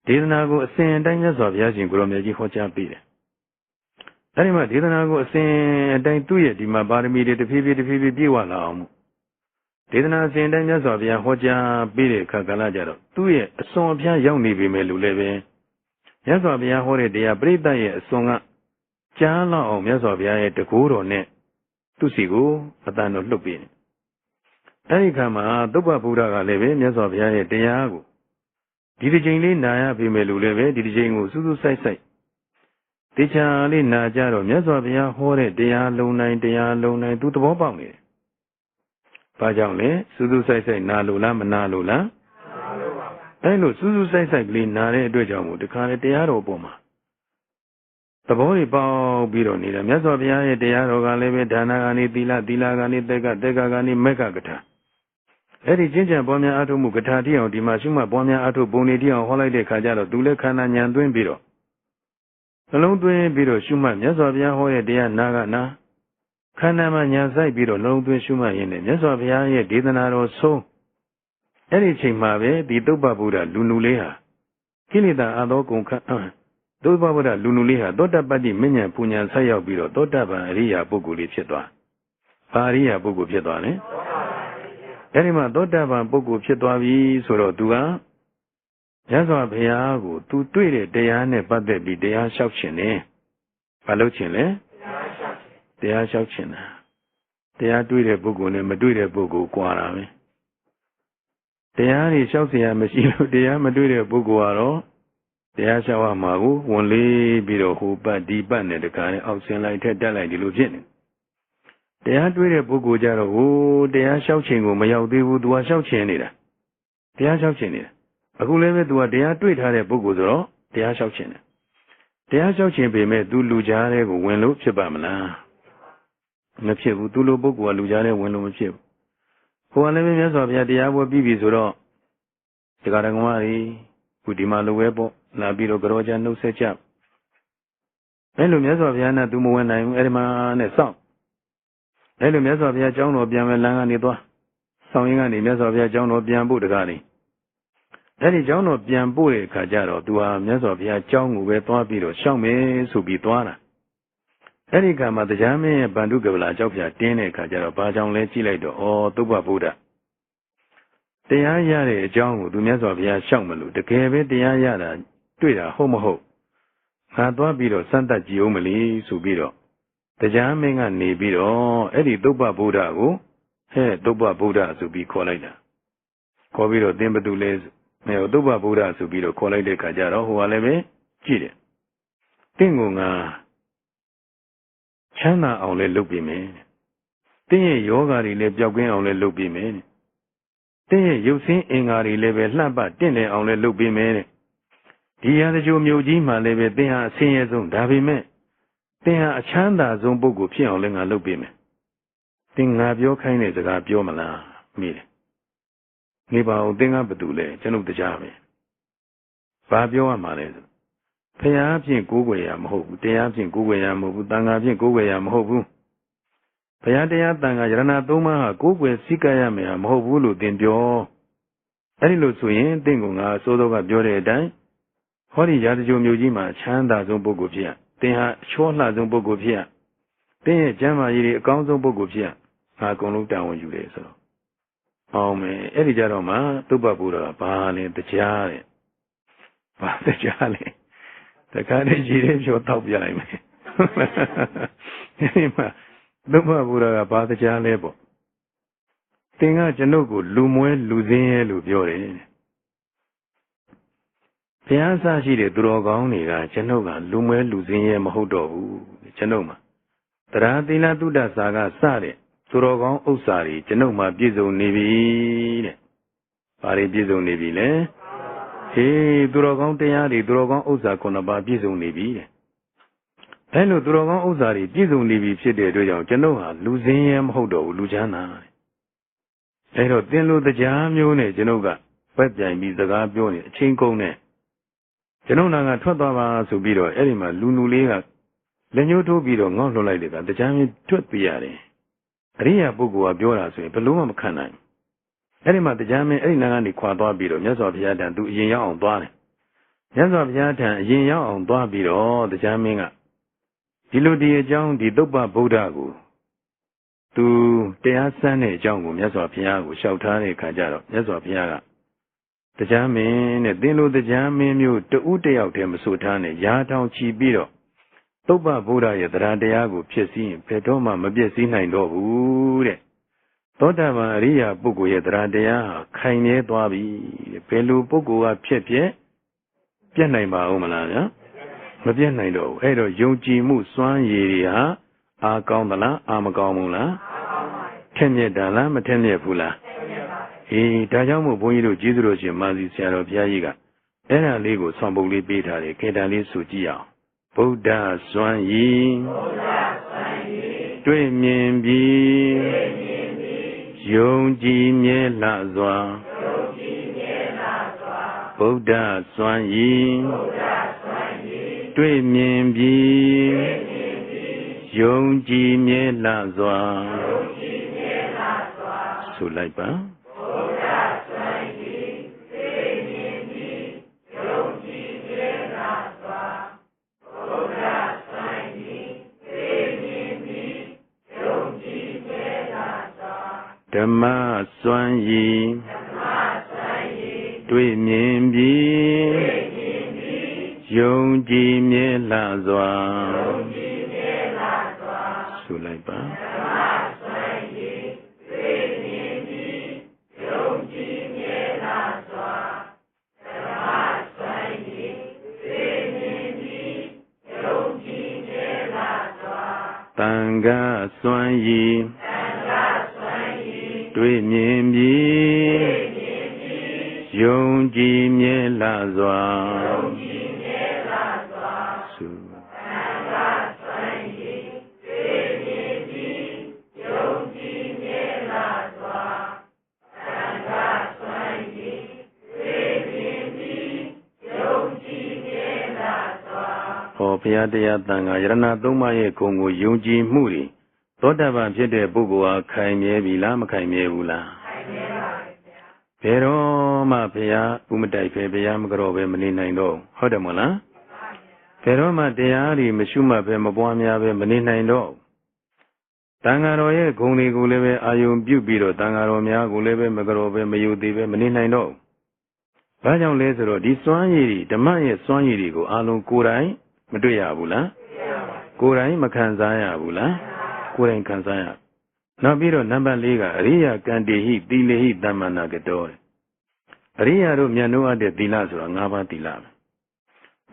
ဒေသနာကိုအစဉ်အတိုင်းမြတ်စွာဘုရားရှင်ကိုရောမြတ်ကြီးဟောကြားပေးတယ်အဲဒီမှာဒေသနာကိုအစဉ်အတိုင်းသူ့ရဲ့ဒီမှာပါရမီတွေတဖြည်းဖြည်းပြည့်ဝလာအောင်ဒေသနာအစဉ်အတိုင်းမြတ်စွာဘုရားဟောကြားပေးတဲ့အခါကလည်းကြတော့သူ့ရဲ့အစွန်အဖျားရောက်နေပြီမဲ့လို့လည်းပဲမြတ်စွာဘုရားဟောတဲ့တရားပရိသတ်ရဲ့အစွန်ကကြားလောက်အောင်မြတ်စွာဘုရားရဲ့တကူတော်နဲ့သူစီကိုအတန်တော်လှုပ်ပေးတယ်အဲဒီခါမှာသုပ္ပဗုဒ္ဓကလည်းပဲမြတ်စွာဘုရားရဲ့တရားကိုဒီတစ်ချိန်လေးနာရပြီမဲ့လို့လည်းပဲဒီတစ်ချိန်ကိုစူးစူးဆိုင်တေချာလေးနာကြတော့မြတ်စွာဘုရားဟောတဲ့တရားလုံးတိုင်းသူသဘောပေါက်နေတယ်။ဘာကြောင့်လဲစူးစူးဆိုင်နာလို့လားမနာလို့လားနာလို့ပါအဲလိုစူးစူးဆိုင်ကလေးနာတဲ့အတွက်ကြောင့်မို့ဒီခါလေတရားတော်ပေါ်မှာသဘောတွေပေါက်ပြီးတော့နေတာမြတ်စွာဘုရားရဲ့တရားတော်ကလည်းပဲဒါနကနေသီလကနေတက္ကကနေမေဃကထာအဲ့ဒီကျင့်ကြံပွားများအားထုတ်မှုကထာတိအောင်ဒီမှာရှုမှတ်ပွားများအားထုတ်ပုံနေတိအောင်ဟောလိုက်တဲ့ခါကျတော့သူလည်းခန္ဓာဉာဏ်သွင်းပြီးတော့နှလုံးသွင်းပြီးတော့ရှုမှတ်မြတ်စွာဘုရားဟောတဲ့တရားနာကနာခန္ဓာမှာညာဆိုင်ပြီးတော့နှလုံးသွင်းရှုမှတ်ရင်းနဲ့မြတ်စွာဘုရားရဲ့ဒေသနာတော်ဆုံးအဲ့ဒီချိန်မှာပဲဒီသုပ္ပဗုဒ္ဓလူနုလေးဟာကိလေသာအသောကုန်ခသုပ္ပဗုဒ္ဓလူနုလေးဟာသောတပတ္တိမဉ္ဇဉ်ပူညာဆက်ရောက်ပြီးတော့သောတပန်အရိယာပုဂ္ဂိုလ်လေးဖြစ်သွားဘာအရိယာပုဂ္ဂိုလ်ဖြစ်သွားလဲအဲ့ဒီမှာသောတပန်ပုဂ္ဂိုလ်ဖြစ်သွားပြီဆိုတော့သူကမြတ်စွာဘုရားကိုသူတွေ့တဲ့တရားနဲ့ပတ်သက်ပြီးတရားလျှောက်ခြင်းနဲ့ဘာလုပ်ခြင်းလဲတရားလျှောက်ခြင်းတာတရားတွေ့တဲ့ပုဂ္ဂိုလ်နဲ့မတွေ့တဲ့ပုဂ္ဂိုလ်ကွာတာပဲ တရားတွေလျှောက်เสียမရှိလို့တရားမတွေ့တဲ့ပုဂ္ဂိုလ်ကတော့တရားလျှောက်ရမှာကိုဝန်လေးပြီးတော့ဟိုပတ်ဒီပတ်နဲ့တခါနဲ့အောက်ဆင်းလိုက်ထက်တက်လိုက်ဒီလိုဖြစ်နေတရားတွေ့တဲ့ပုဂ္ဂိုလ်ကြတော့ဟိုတရားလျှောက်ခြင်းကိုမရောက်သေးဘူးသူကလျှောက်ခြင်းနေတာတရားလျှောက်ခြင်းနေတာအခုလည်းပဲသူကတရားတွေ့ထားတဲ့ပုဂ္ဂိုလ်ဆိုတော့တရားလျှောက်ခြင်းတယ်တရားလျှောက်ခြင်းပေမဲ့သူလူကြားတဲ့ကိုဝင်လို့ဖြစ်ပါမလားမဖြစ်ဘူးသူလိုပုဂ္ဂိုလ်ကလူကြားတဲ့ဝင်လို့မဖြစ်ဘူးဟိုကလည်းပဲမြတ်စွာဘုရားတရားပွဲပြီးပြီဆိုတော့တရားတော်ကမကြီးခုဒီမှာလိုပဲပေါ့လာပြီးတော့ကြောကြနှုတ်ဆက်ကြအဲ့လိုမြတ်စွာဘုရားနဲ့သူမဝင်နိုင်ဘူးအဲ့ဒီမှာနဲ့စောင့်အဲ့လိုမြတ်စွာဘုရားကျောင်းတော်ပြန်မဲ့လမ်းကနေသွားဆောင်းရင်ကနေမြတ်စွာဘုရားကျောင်းတော်ပြန်ဖို့တကားနေအဲ့ဒီကျောင်းတော်ပြန်ဖို့တဲ့အခါကျတော့သူဟာမြတ်စွာဘုရားကျောင်းကိုပဲသွားပြီးတော့ရှောက်မယ်ဆိုပြီးသွားတာအဲ့ဒီကံမှာတရားမင်းရဲ့ဗန္ဓုကဗလာကြောက်ပြတင်းတဲ့အခါကျတော့ဘာကြောင့်လဲကြည့်လိုက်တော့ဩသုဘဗုဒ္ဓတရားရတဲ့အကြောင်းကိုသူမြတ်စွာဘုရားရှောက်မလို့တကယ်ပဲတရားရတာတွေ့တာဟုတ်မဟုတ်ငါသွားပြီးတော့စမ်းသပ်ကြည့်ဦးမလီဆိုပြီးတော့တရားမင်းကနေပြီးတော့အဲ့ဒီသုဘဗုဒ္ဓကိုဟဲ့သုဘဗုဒ္ဓဆိုပြီးခေါ်လိုက်တာခေါ်ပြီးတော့သင်ဘသူလဲသုဘဗုဒ္ဓဆိုပြီးတော့ခေါ်လိုက်တဲ့အခါကျတော့ဟိုကလည်းပဲကြည့်တယ်တင့်ကိုငါချမ်းသာအောင်လဲလုပ်ပြီးမယ်တင်းရဲ့ယောဂါတွေလည်းပျောက်ကင်းအောင်လဲလုပ်ပြီးမယ်တင်းရဲ့ရုပ်ဆင်းအင်္ဂါတွေလည်းပဲလှပတင့်တယ်အောင်လဲလုပ်ပြီးမယ်ဒီရတကြိုမြို့ကြီးမှာလည်းပဲတင်းဟာအဆင်းရဲဆုံးဒါပေမဲ့တင်းဟာအချမ်းသာဆုံးပုဂ္ဂိုလ်ဖြစ်အောင်လဲငါလုပ်ပြီးမယ်တင်းငါပြောခိုင်းတဲ့စကားပြောမလားမိတယ်နေပါအောင်တင်းကဘသူလဲကျွန်ုပ်တရားပဲဘာပြောရမှာလဲဖျားဖြင့်ကိုးကွယ်ရမဟုတ်ဘူးတရားဖြင့်ကိုးကွယ်ရမဟုတ်ဘူးတန်ခါဖြင့်ကိုးကွယ်ရမဟုတ်ဘူးဘုရားတရားတန်ခါယရဏသုံးပါးဟာကိုးကွယ်စည်းကပ်ရမယ်မဟုတ်ဘူးလို့သင်ပြောအဲ့ဒီလိုဆိုရင်သင်ကငါအစိုးသောကပြောတဲ့အတိုင်းဟောဒီရာဇဂိုမြို့ကြီးမှာချမ်းသာဆုံးပုဂ္ဂိုလ်ဖြစ်ရသင်ဟာအချောလှဆုံးပုဂ္ဂိုလ်ဖြစ်ရသင်ရဲ့ကျမ်းမာရေးတွေအကောင်းဆုံးပုဂ္ဂိုလ်ဖြစ်ရငါအကုန်လုံးတာဝန်ယူတယ်ဆိုတော့အောင်မယ်အဲ့ဒီကြတော့မှသုဘဗုဒ္ဓကဘာလဲတရားတဲ့ဘာတရားလဲတခါတည်းကြည်တဲ့ပြောတောက်ပြလိုက်မယ်ဒီမှာသုဘဗုဒ္ဓကဘာတရားလဲပေါ့သင်ကကျွန်ုပ်ကိုလူမွဲလူစင်းရဲလို့ပြောတယ်ဘုရားဆရှိတဲ့သူတော်ကောင်းတွေကကျွန်ုပ်ကလူမွဲလူစင်းရဲမဟုတ်တော့ဘူးကျွန်ုပ်မှာတရားသီလသုဒ္ဓစာကစတဲ့သူတော်ကောင်းဥစ္စာတွေကျွန်ုပ်မှာပြည့်စုံနေပြီတဲ့ဘာတွေပြည့်စုံနေပြီလဲဟေးသူတော်ကောင်းတရားတွေသူတော်ကောင်းဥစ္စာ9ပါးပြည့်စုံနေပြီတဲ့အဲလိုသူတော်ကောင်းဥစ္စာတွေပြည့်စုံနေပြီဖြစ်တဲ့အတွက်ကြောင့်ကျွန်ုပ်ဟာလူစင်းရဲမဟုတ်တော့ဘူးလူချမ်းသာအဲတော့သင်လိုတရားမျိုးနဲ့ကျွန်ုပ်ကဘက်ပြိုင်ပြီးစကားပြောနေအချင်းကုန်နဲ့ကျွန်ုပ်နာကထွက်သွားပါဆိုပြီးတော့အဲ့ဒီမှာလူလေးကလက်ညှိုးထိုးပြီးတော့ငေါ့လှုပ်လိုက်တယ်ကတရားမျိုးထွက်ပြရတယ်အရိယာပုဂ္ဂိုလ်ကပြောတာဆိုရင်ဘယ်လို့မှမခံနိုင်အဲ့ဒီမှာတရားမင်းအဲ့ဒီနာကနေခွာသွားပြီးတော့မြတ်စွာဘုရားတန်သူအရင်ရောက်အောင်သွားတယ်မြတ်စွာဘုရားတန်အရင်ရောက်အောင်သွားပြီးတော့တရားမင်းကဒီလိုဒီအကြောင်းဒီသုဘဗုဒ္ဓကိုသူတရားစမ်းတဲ့အကြောင်းကိုမြတ်စွာဘုရားကိုလျှောက်ထားတဲ့အခါကျတော့မြတ်စွာဘုရားကတရားမင်းနဲ့သင်လိုတရားမင်းမျိုးတဦးတယောက်တည်းမဆိုထားနဲ့ရာထောင်ချီပြီးတော့သုဘဗုဒ္ဓရဲ့တရားတရားကိုဖြစ်စည်းရင်ဘယ်တော့မှမပြည့်စည်နိုင်တော့ဘူးတဲ့သောတာပန်အရိယာပုဂ္ဂိုလ်ရဲ့တရားတရားဟာခိုင်မြဲသွားပြီဘယ်လိုပုဂ္ဂိုလ်ကဖြစ်ပြက်နိုင်ပါဦးမလားဗျာမပြတ်နိုင်တော့ဘူးအဲ့တော့ယုံကြည်မှုစွမ်းရည်တွေဟာအားကောင်းသလားအားမကောင်းဘူးလားထက်မြက်တာလားမထက်မြက်ဘူးလားအေးဒါကြောင့်မို့ဘုန်းကြီးတို့ကျေးဇူးတော်ရှင်မာစီဆရာတော်ဘုရားကြီးကအဲ့ဒါလေးကိုဆောင်ပုဒ်လေးပေးထားတယ်ခေတ္တလေးဆိုကြည့်အောင်ဗုဒ္ဓစွမ်းရည်တွေ့မြင်ပြီးယုံကြည်မြဲလှစွာဗုဒ္ဓစွမ်းရည်တွေ့မြင်ပြီးယုံကြည်မြဲလှစွာဆိုလိုက်ပါဓမ္မစွမ်းရည်တွေ့မြင်ပြီးယုံကြည်မြဲလှစွာဆိုလိုက်ပါဓ တန်ခါစွမ်းရည်တွေ့မြင်ပြီးယုံကြည်မြဲလာစွာသုဟောဘုရားတရားတန်ခါယရဏသုံးပါးရဲ့ဂုဏ်ကိုယုံကြည်မှုတွေသောတပန်ဖြစ်တဲ့ပုဂ္ဂိုလ်ဟာခိုင်မြဲပြီလားမခိုင်မြဲဘူးလားခိုင်မြဲပါဘယ်တော့မှဘုရားဥမတိုက်ပဲဘုရားမကြောပဲမနေနိုင်တော့ဟုတ်တယ်မို့လားဘယ်တော့မှတရားတွေမရှုမှတ်ပဲမပွားများပဲမနေနိုင်တော့တန်ဃာတော်ရဲ့ဂုဏ်တွေကိုလည်းပဲအာယုံပြုပြီးတော့တန်ဃာတော်များကိုလည်းပဲမကြောပဲမယုသေးပဲမနေနိုင်တော့ဘာကြောင့်လဲဆိုတော့ဒီစွမ်းရည်တွေဓမ္မရဲ့စွမ်းရည်တွေကိုအာလုံးကိုယ်တိုင်မတွေ့ရဘူးလားကိုယ်တိုင်မခံစားရဘူးလားကိုယ်တိုင်ခံစားရနောက်ပြီးတော့နံပါတ်၄ကအရိယာကံတေဟိသီလေဟိသမ္မာနာကတောအရိယာတို့မြတ်နိုးအပ်တဲ့သီလဆိုတာ၅ပါးသီလပဲ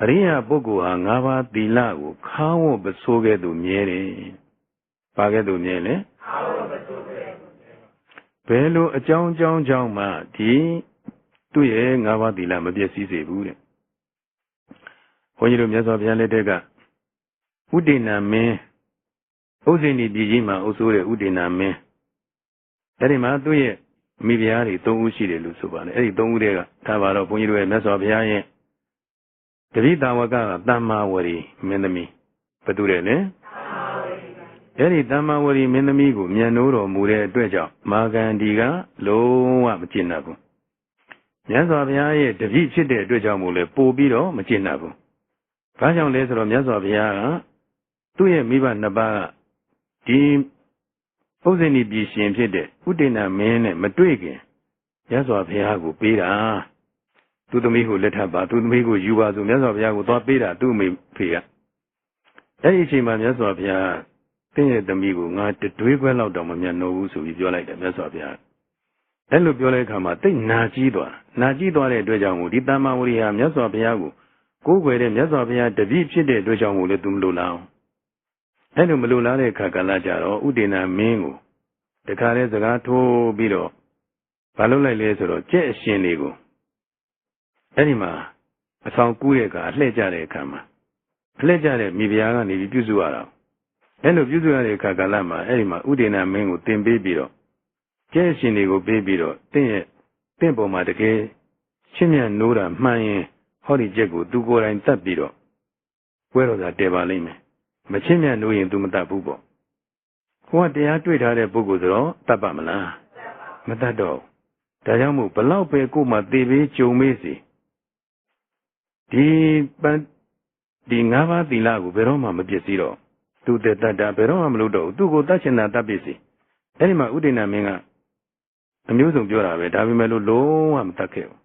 အရိယာပုဂ္ဂိုလ်ဟာ၅ပါးသီလကိုခါဝတ်ပစိုးကဲ့သို့မြဲတယ်ဘာကဲ့သို့မြဲလဲခါဝတ်ပစိုးကဲ့သို့မြဲဘယ်လိုအကြောင်းကြောင့်မှဒီသူ့ရဲ့၅ပါးသီလမပြည့်စည်စေဘူးတဲ့ဘုန်းကြီးတို့မြတ်စွာဘုရားလက်ထက်ကဥဒိဏမင်းဥဇိဏီပြည်ကြီးမှာအုပ်စိုးတဲ့ဥဒိဏမင်းအဲဒီမှာသူ့ရဲ့မိဖုရားတွေ၃ဦးရှိတယ်လို့ဆိုပါတယ်အဲဒီ၃ဦးတည်းကဒါပါတော့ဘုန်းကြီးတို့ရဲ့မြတ်စွာဘုရားရဲ့တတိတာဝကသမ္မာဝရီမင်းသမီးဘယ်သူလဲလဲအဲဒီသမ္မာဝရီမင်းသမီးကိုမြတ်နိုးတော်မူတဲ့အတွက်ကြောင့်မာဂန္ဒီကလုံးဝမကျင့်တတ်ဘူးမြတ်စွာဘုရားရဲ့တပည့်ဖြစ်တဲ့အတွက်ကြောင့်မို့လဲပို့ပြီးတော့မကျင့်တတ်ဘူးဘာကြောင့်လဲဆိုတော့မြတ်စွာဘုရားကသူ့ရဲ့မိဘနှစ်ပါးကဒီပုဇ္ဇဏီပြည်ရှင်ဖြစ်တဲ့ဥဒိဏမင်းနဲ့မတွေ့ခင်မြတ်စွာဘုရားကိုပေးတာသူသမီးကိုလက်ထပ်ပါသူသမီးကိုယူပါဆိုမြတ်စွာဘုရားကိုသွားပေးတာသူ့အမေဖေကအဲ့ဒီအချိန်မှာမြတ်စွာဘုရားတင်းရဲ့သမီးကိုငါတတွေးခွဲလောက်တော့မမြတ်နိုးဘူးဆိုပြီးပြောလိုက်တယ်မြတ်စွာဘုရားအဲ့လိုပြောလိုက်ခါမှာတိတ်နာကြီးသွားတဲ့အတွက်ကြောင့်ဒီတမ္မာဝရီဟာမြတ်စွာဘုရားကိုကိုယ်ွယ်တဲ့မြတ်စွာဘုရားတပည့်ဖြစ်တဲ့အတွက်ကြောင့်မို့လဲသူမလိုလားအဲ့လိုမလိုလားတဲ့အခါကလည်းကြတော့ဥဒိဏမင်းကိုတခါလဲစကားထိုးပြီးတော့ဘာလုပ်လိုက်လဲဆိုတော့ကြက်အရှင်တွေကိုအဲ့ဒီမှာအဆောင်ကူးတဲ့အခါအလှည့်ကြတဲ့အခါမှာအလှည့်ကြတဲ့မိဖုရားကနေပြီးပြုစုရတာအဲ့လိုပြုစုရတဲ့အခါကလည်းမှာအဲ့ဒီမှာဥဒိဏမင်းကိုတင်ပေးပြီးတော့ကြက်အရှင်တွေကိုပေးပြီးတော့တင့်ပေါ်မှာတကယ်ရှင်းမြတ်နိုးတာမှန်ရင်ဟောဒီကြက်ကိုသူကိုယ်တိုင်တတ်ပြီးတော့ပွဲတော်သာတည်ပါလိမ့်မယ်မချင်းမြတ်နိုးရင်သူမတတ်ဘူးပေါ့ဟိုကတရားတွေ့ထားတဲ့ပုဂ္ဂိုလ်ဆိုတော့တတ်ပါမလားမတတ်တော့ဒါကြောင့်မို့ဘလောက်ပဲကိုယ်မှသေပေးကြုံမေးစီဒီ၅ပါးသီလကိုဘယ်တော့မှမပြည့်စည်တော့သူတတ်တာဘယ်တော့မှမလုပ်တော့ဘူးသူကိုတတ်ချင်တာတတ်ပြီစီအဲ့ဒီမှာဥဒိဏမင်းကအမျိုးစုံပြောတာပဲဒါပေမဲ့လို့လုံးဝမတတ်ခဲ့ဘူး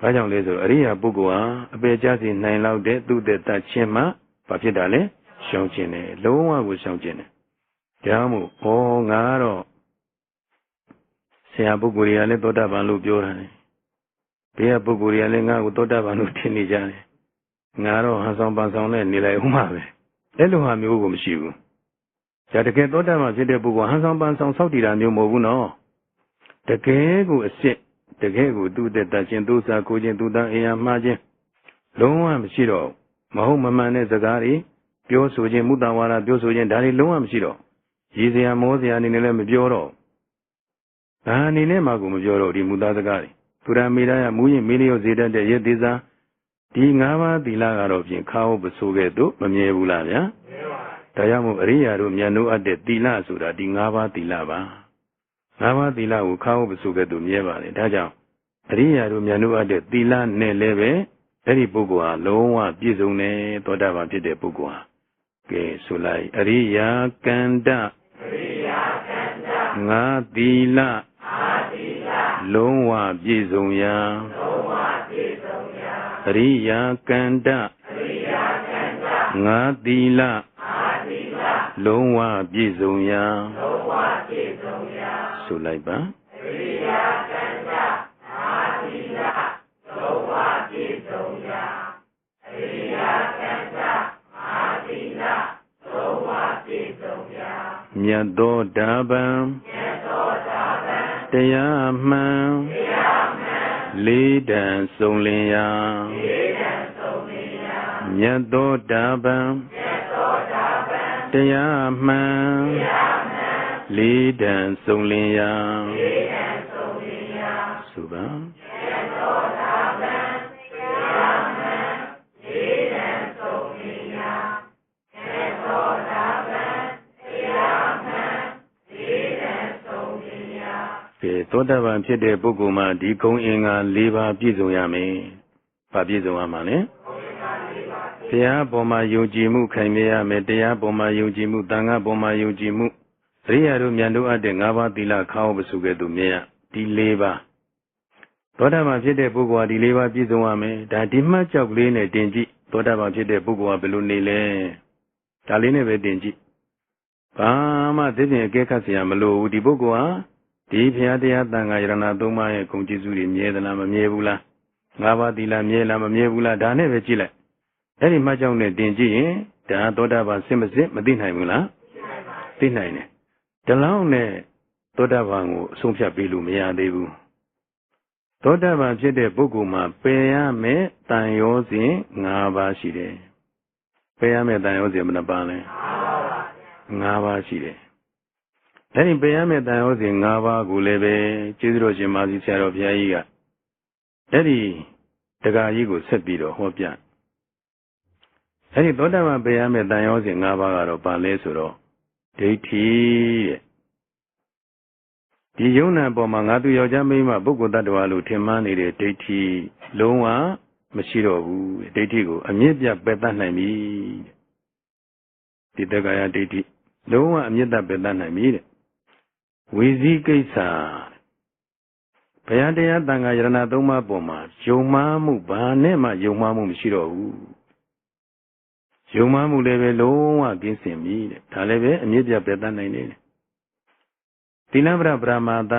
ဘာကြောင့်လဲဆိုတော့အရိယာပုဂ္ဂိုလ်ဟာအပေကြစီနိုင်လောက်တဲ့သူတတ်ခြင်းမှဘာဖြစ်တာလဲရှောင်ခြင်းတယ်လုံးဝကိုရှောင်ခြင်းတယ်ဒါမှမဟုတ်ငါတော့ဆရာပုဂ္ဂိုလ်တွေကလည်းသောတာပန်လို့ပြောတာလေဘေးကပုဂ္ဂိုလ်တွေကလည်းငါ့ကိုသောတာပန်လို့ထင်နေကြတယ်ငါတော့ဟန်ဆောင်ပန်ဆောင်နဲ့နေလိုက်ဦးမှာပဲအဲ့လိုဟာမျိုးကိုမရှိဘူးဒါတကယ်သောတာပန်ဖြစ်တဲ့ပုဂ္ဂိုလ်ဟန်ဆောင်ပန်ဆောင်စောက်တည်တာမျိုးမဟုတ်ဘူးနော်တကယ်ကိုအစ်စ်တကယ်ကိုသူ့တက်ခြင်းသူ့စာကိုခြင်းသူ့တန်းအရာမှားခြင်းလုံးဝမရှိတော့မဟုတ်မမှန်တဲ့စကားတွေပြောဆိုခြင်းမုတ္တဝါဒပြောဆိုခြင်းဒါတွေလုံးဝမရှိတော့ရည်စရာမောစရာအနေနဲ့လည်းမပြောတော့ဒါအနေနဲ့မှကိုမပြောတော့ဒီမူသားစကားတွေသူရမေရယမူရင်မေလျော့စေတတ်တဲ့ရည်သေးစားဒီ၅ပါးသီလကတော့ဖြင့်ခါဟုတ်ပစိုးကဲ့သို့မမြဲဘူးလားဗျာဒါကြောင့်မို့အရိယာတို့မြတ်နိုးအပ်တဲ့သီလဆိုတာဒီ၅ပါးသီလပါ၅ပါးသီလကိုခါဟုတ်ပစိုးကဲ့သို့မြဲပါလေဒါကြောင့်အရိယာတို့မြတ်နိုးအပ်တဲ့သီလနဲ့လည်းပဲအဲ့ဒီပုဂ္ဂိုလ်ဟာလုံးဝပြည့်စုံတယ်သောတာပန်ဖြစ်တဲ့ပုဂ္ဂိုလ်ဟာကဲဆိုလိုက်အရိယာကန္တငါသီလလုံးဝပြည့်စုံရာအရိယာကန္တငါသီလလုံးဝပြည့်စုံရာဆိုလိုက်ပါအရိယာကန္တငါသီလလုံးဝပြည့်စုံရာအရိယာကန္တငါသီလလုံးဝပြည့်စုံ မြတ်သောဓမ္မတရားမှန်လေးတန်စုံလင်ရာမြတ်သောဓမ္မတရားမှန်လေးတန်စုံလင်ရာဆိုပါသောတာပန်ဖြစ်တဲ့ပုဂ္ဂိုလ်မှာဒီဂုဏ်အင်္ဂါ၄ပါးပြည့်စုံရမယ်။ဘာပြည့်စုံရမှာလဲ။တရားပေါ်မှာယုံကြည်မှုခိုင်မြဲရမယ်။တရားပေါ်မှာယုံကြည်မှုသံဃာပေါ်မှာယုံကြည်မှုအရိယာတို့မြတ်တို့အပ်တဲ့၅ပါးသီလခေါင်းပစုကဲ့သို့မြဲရဒီ၄ပါးသောတာပန်ဖြစ်တဲ့ပုဂ္ဂိုလ်ဟာဒီ၄ပါးပြည့်စုံရမယ်။ဒါဒီမှတ်ကြောက်ကလေးနဲ့တင်ကြည့်သောတာပန်ဖြစ်တဲ့ပုဂ္ဂိုလ်ဟာဘယ်လိုနေလဲ။ဒါလေးနဲ့ပဲတင်ကြည့်။ဘာမှသိပြင်အကဲခတ်เสียမလို့ဒီပုဂ္ဂိုလ်ဟာဒီဘုရားတရားသံဃာယရဏသုံးပါးရဲ့ဂုဏ်ကျေးဇူးတွေမြဲသလားမမြဲဘူးလား၅ပါးသီလမြဲလားမမြဲဘူးလားဒါနဲ့ပဲကြည့်လိုက်အဲ့ဒီမှကြောင့်နဲ့တင်ကြည့်ရင်ဒါသောတာပန်စစ်မစစ်မသိနိုင်ဘူးလားသိနိုင်တယ်ဒီလောက်နဲ့သောတာပန်ကိုအဆုံးဖြတ်ပေးလို့မရသေးဘူးသောတာပန်ဖြစ်တဲ့ပုဂ္ဂိုလ်မှာပယ်ရမယ်တန်ရောစဉ်၅ပါးရှိတယ်ပယ်ရမယ်တန်ရောစဉ်ဘယ်နှပါလဲ၅ပါးရှိတယ်အဲ့ဒီပယ်ရမယ့်တန်ရောစဉ်၅ပါးကိုလည်းပဲကျေးဇူးတော်ရှင်မာစီဆရာတော်ဘုရားကြီးကအဲ့ဒီတရားကြီးကိုဆက်ပြီးတော့ဟောပြအဲ့ဒီသောတာပန်ပယ်ရမယ့်တန်ရောစဉ်၅ပါးကတော့ဘာလဲဆိုတော့ဒိဋ္ဌိတဲ့ဒီယုံနာပေါ်မှာငါသူယောက်ျားမိန်းမပုဂ္ဂိုလ်တ attva လို့ထင်မှားနေတဲ့ဒိဋ္ဌိလုံးဝမရှိတော့ဘူးဒိဋ္ဌိကိုအမြင့်ပြတ်ပယ်တတ်နိုင်ပြီဒီတက္ကရာဒိဋ္ဌိလုံးဝအမြင့်တတ်ပယ်တတ်နိုင်ပြီတဲ့ဝီဇီကိစ္စဘုရားတရားသံဃာယရဏသုံးပါးပေါ်မှာယုံမှားမှုဘာနဲ့မှယုံမှားမှုမရှိတော့ဘူးယုံမှားမှုလည်းပဲလုံးဝကင်းစင်ပြီတဲ့ဒါလည်းပဲအမြင့်ပြတ်ပယ်တတ်နိုင်တယ်သီလပရပရမတ္တ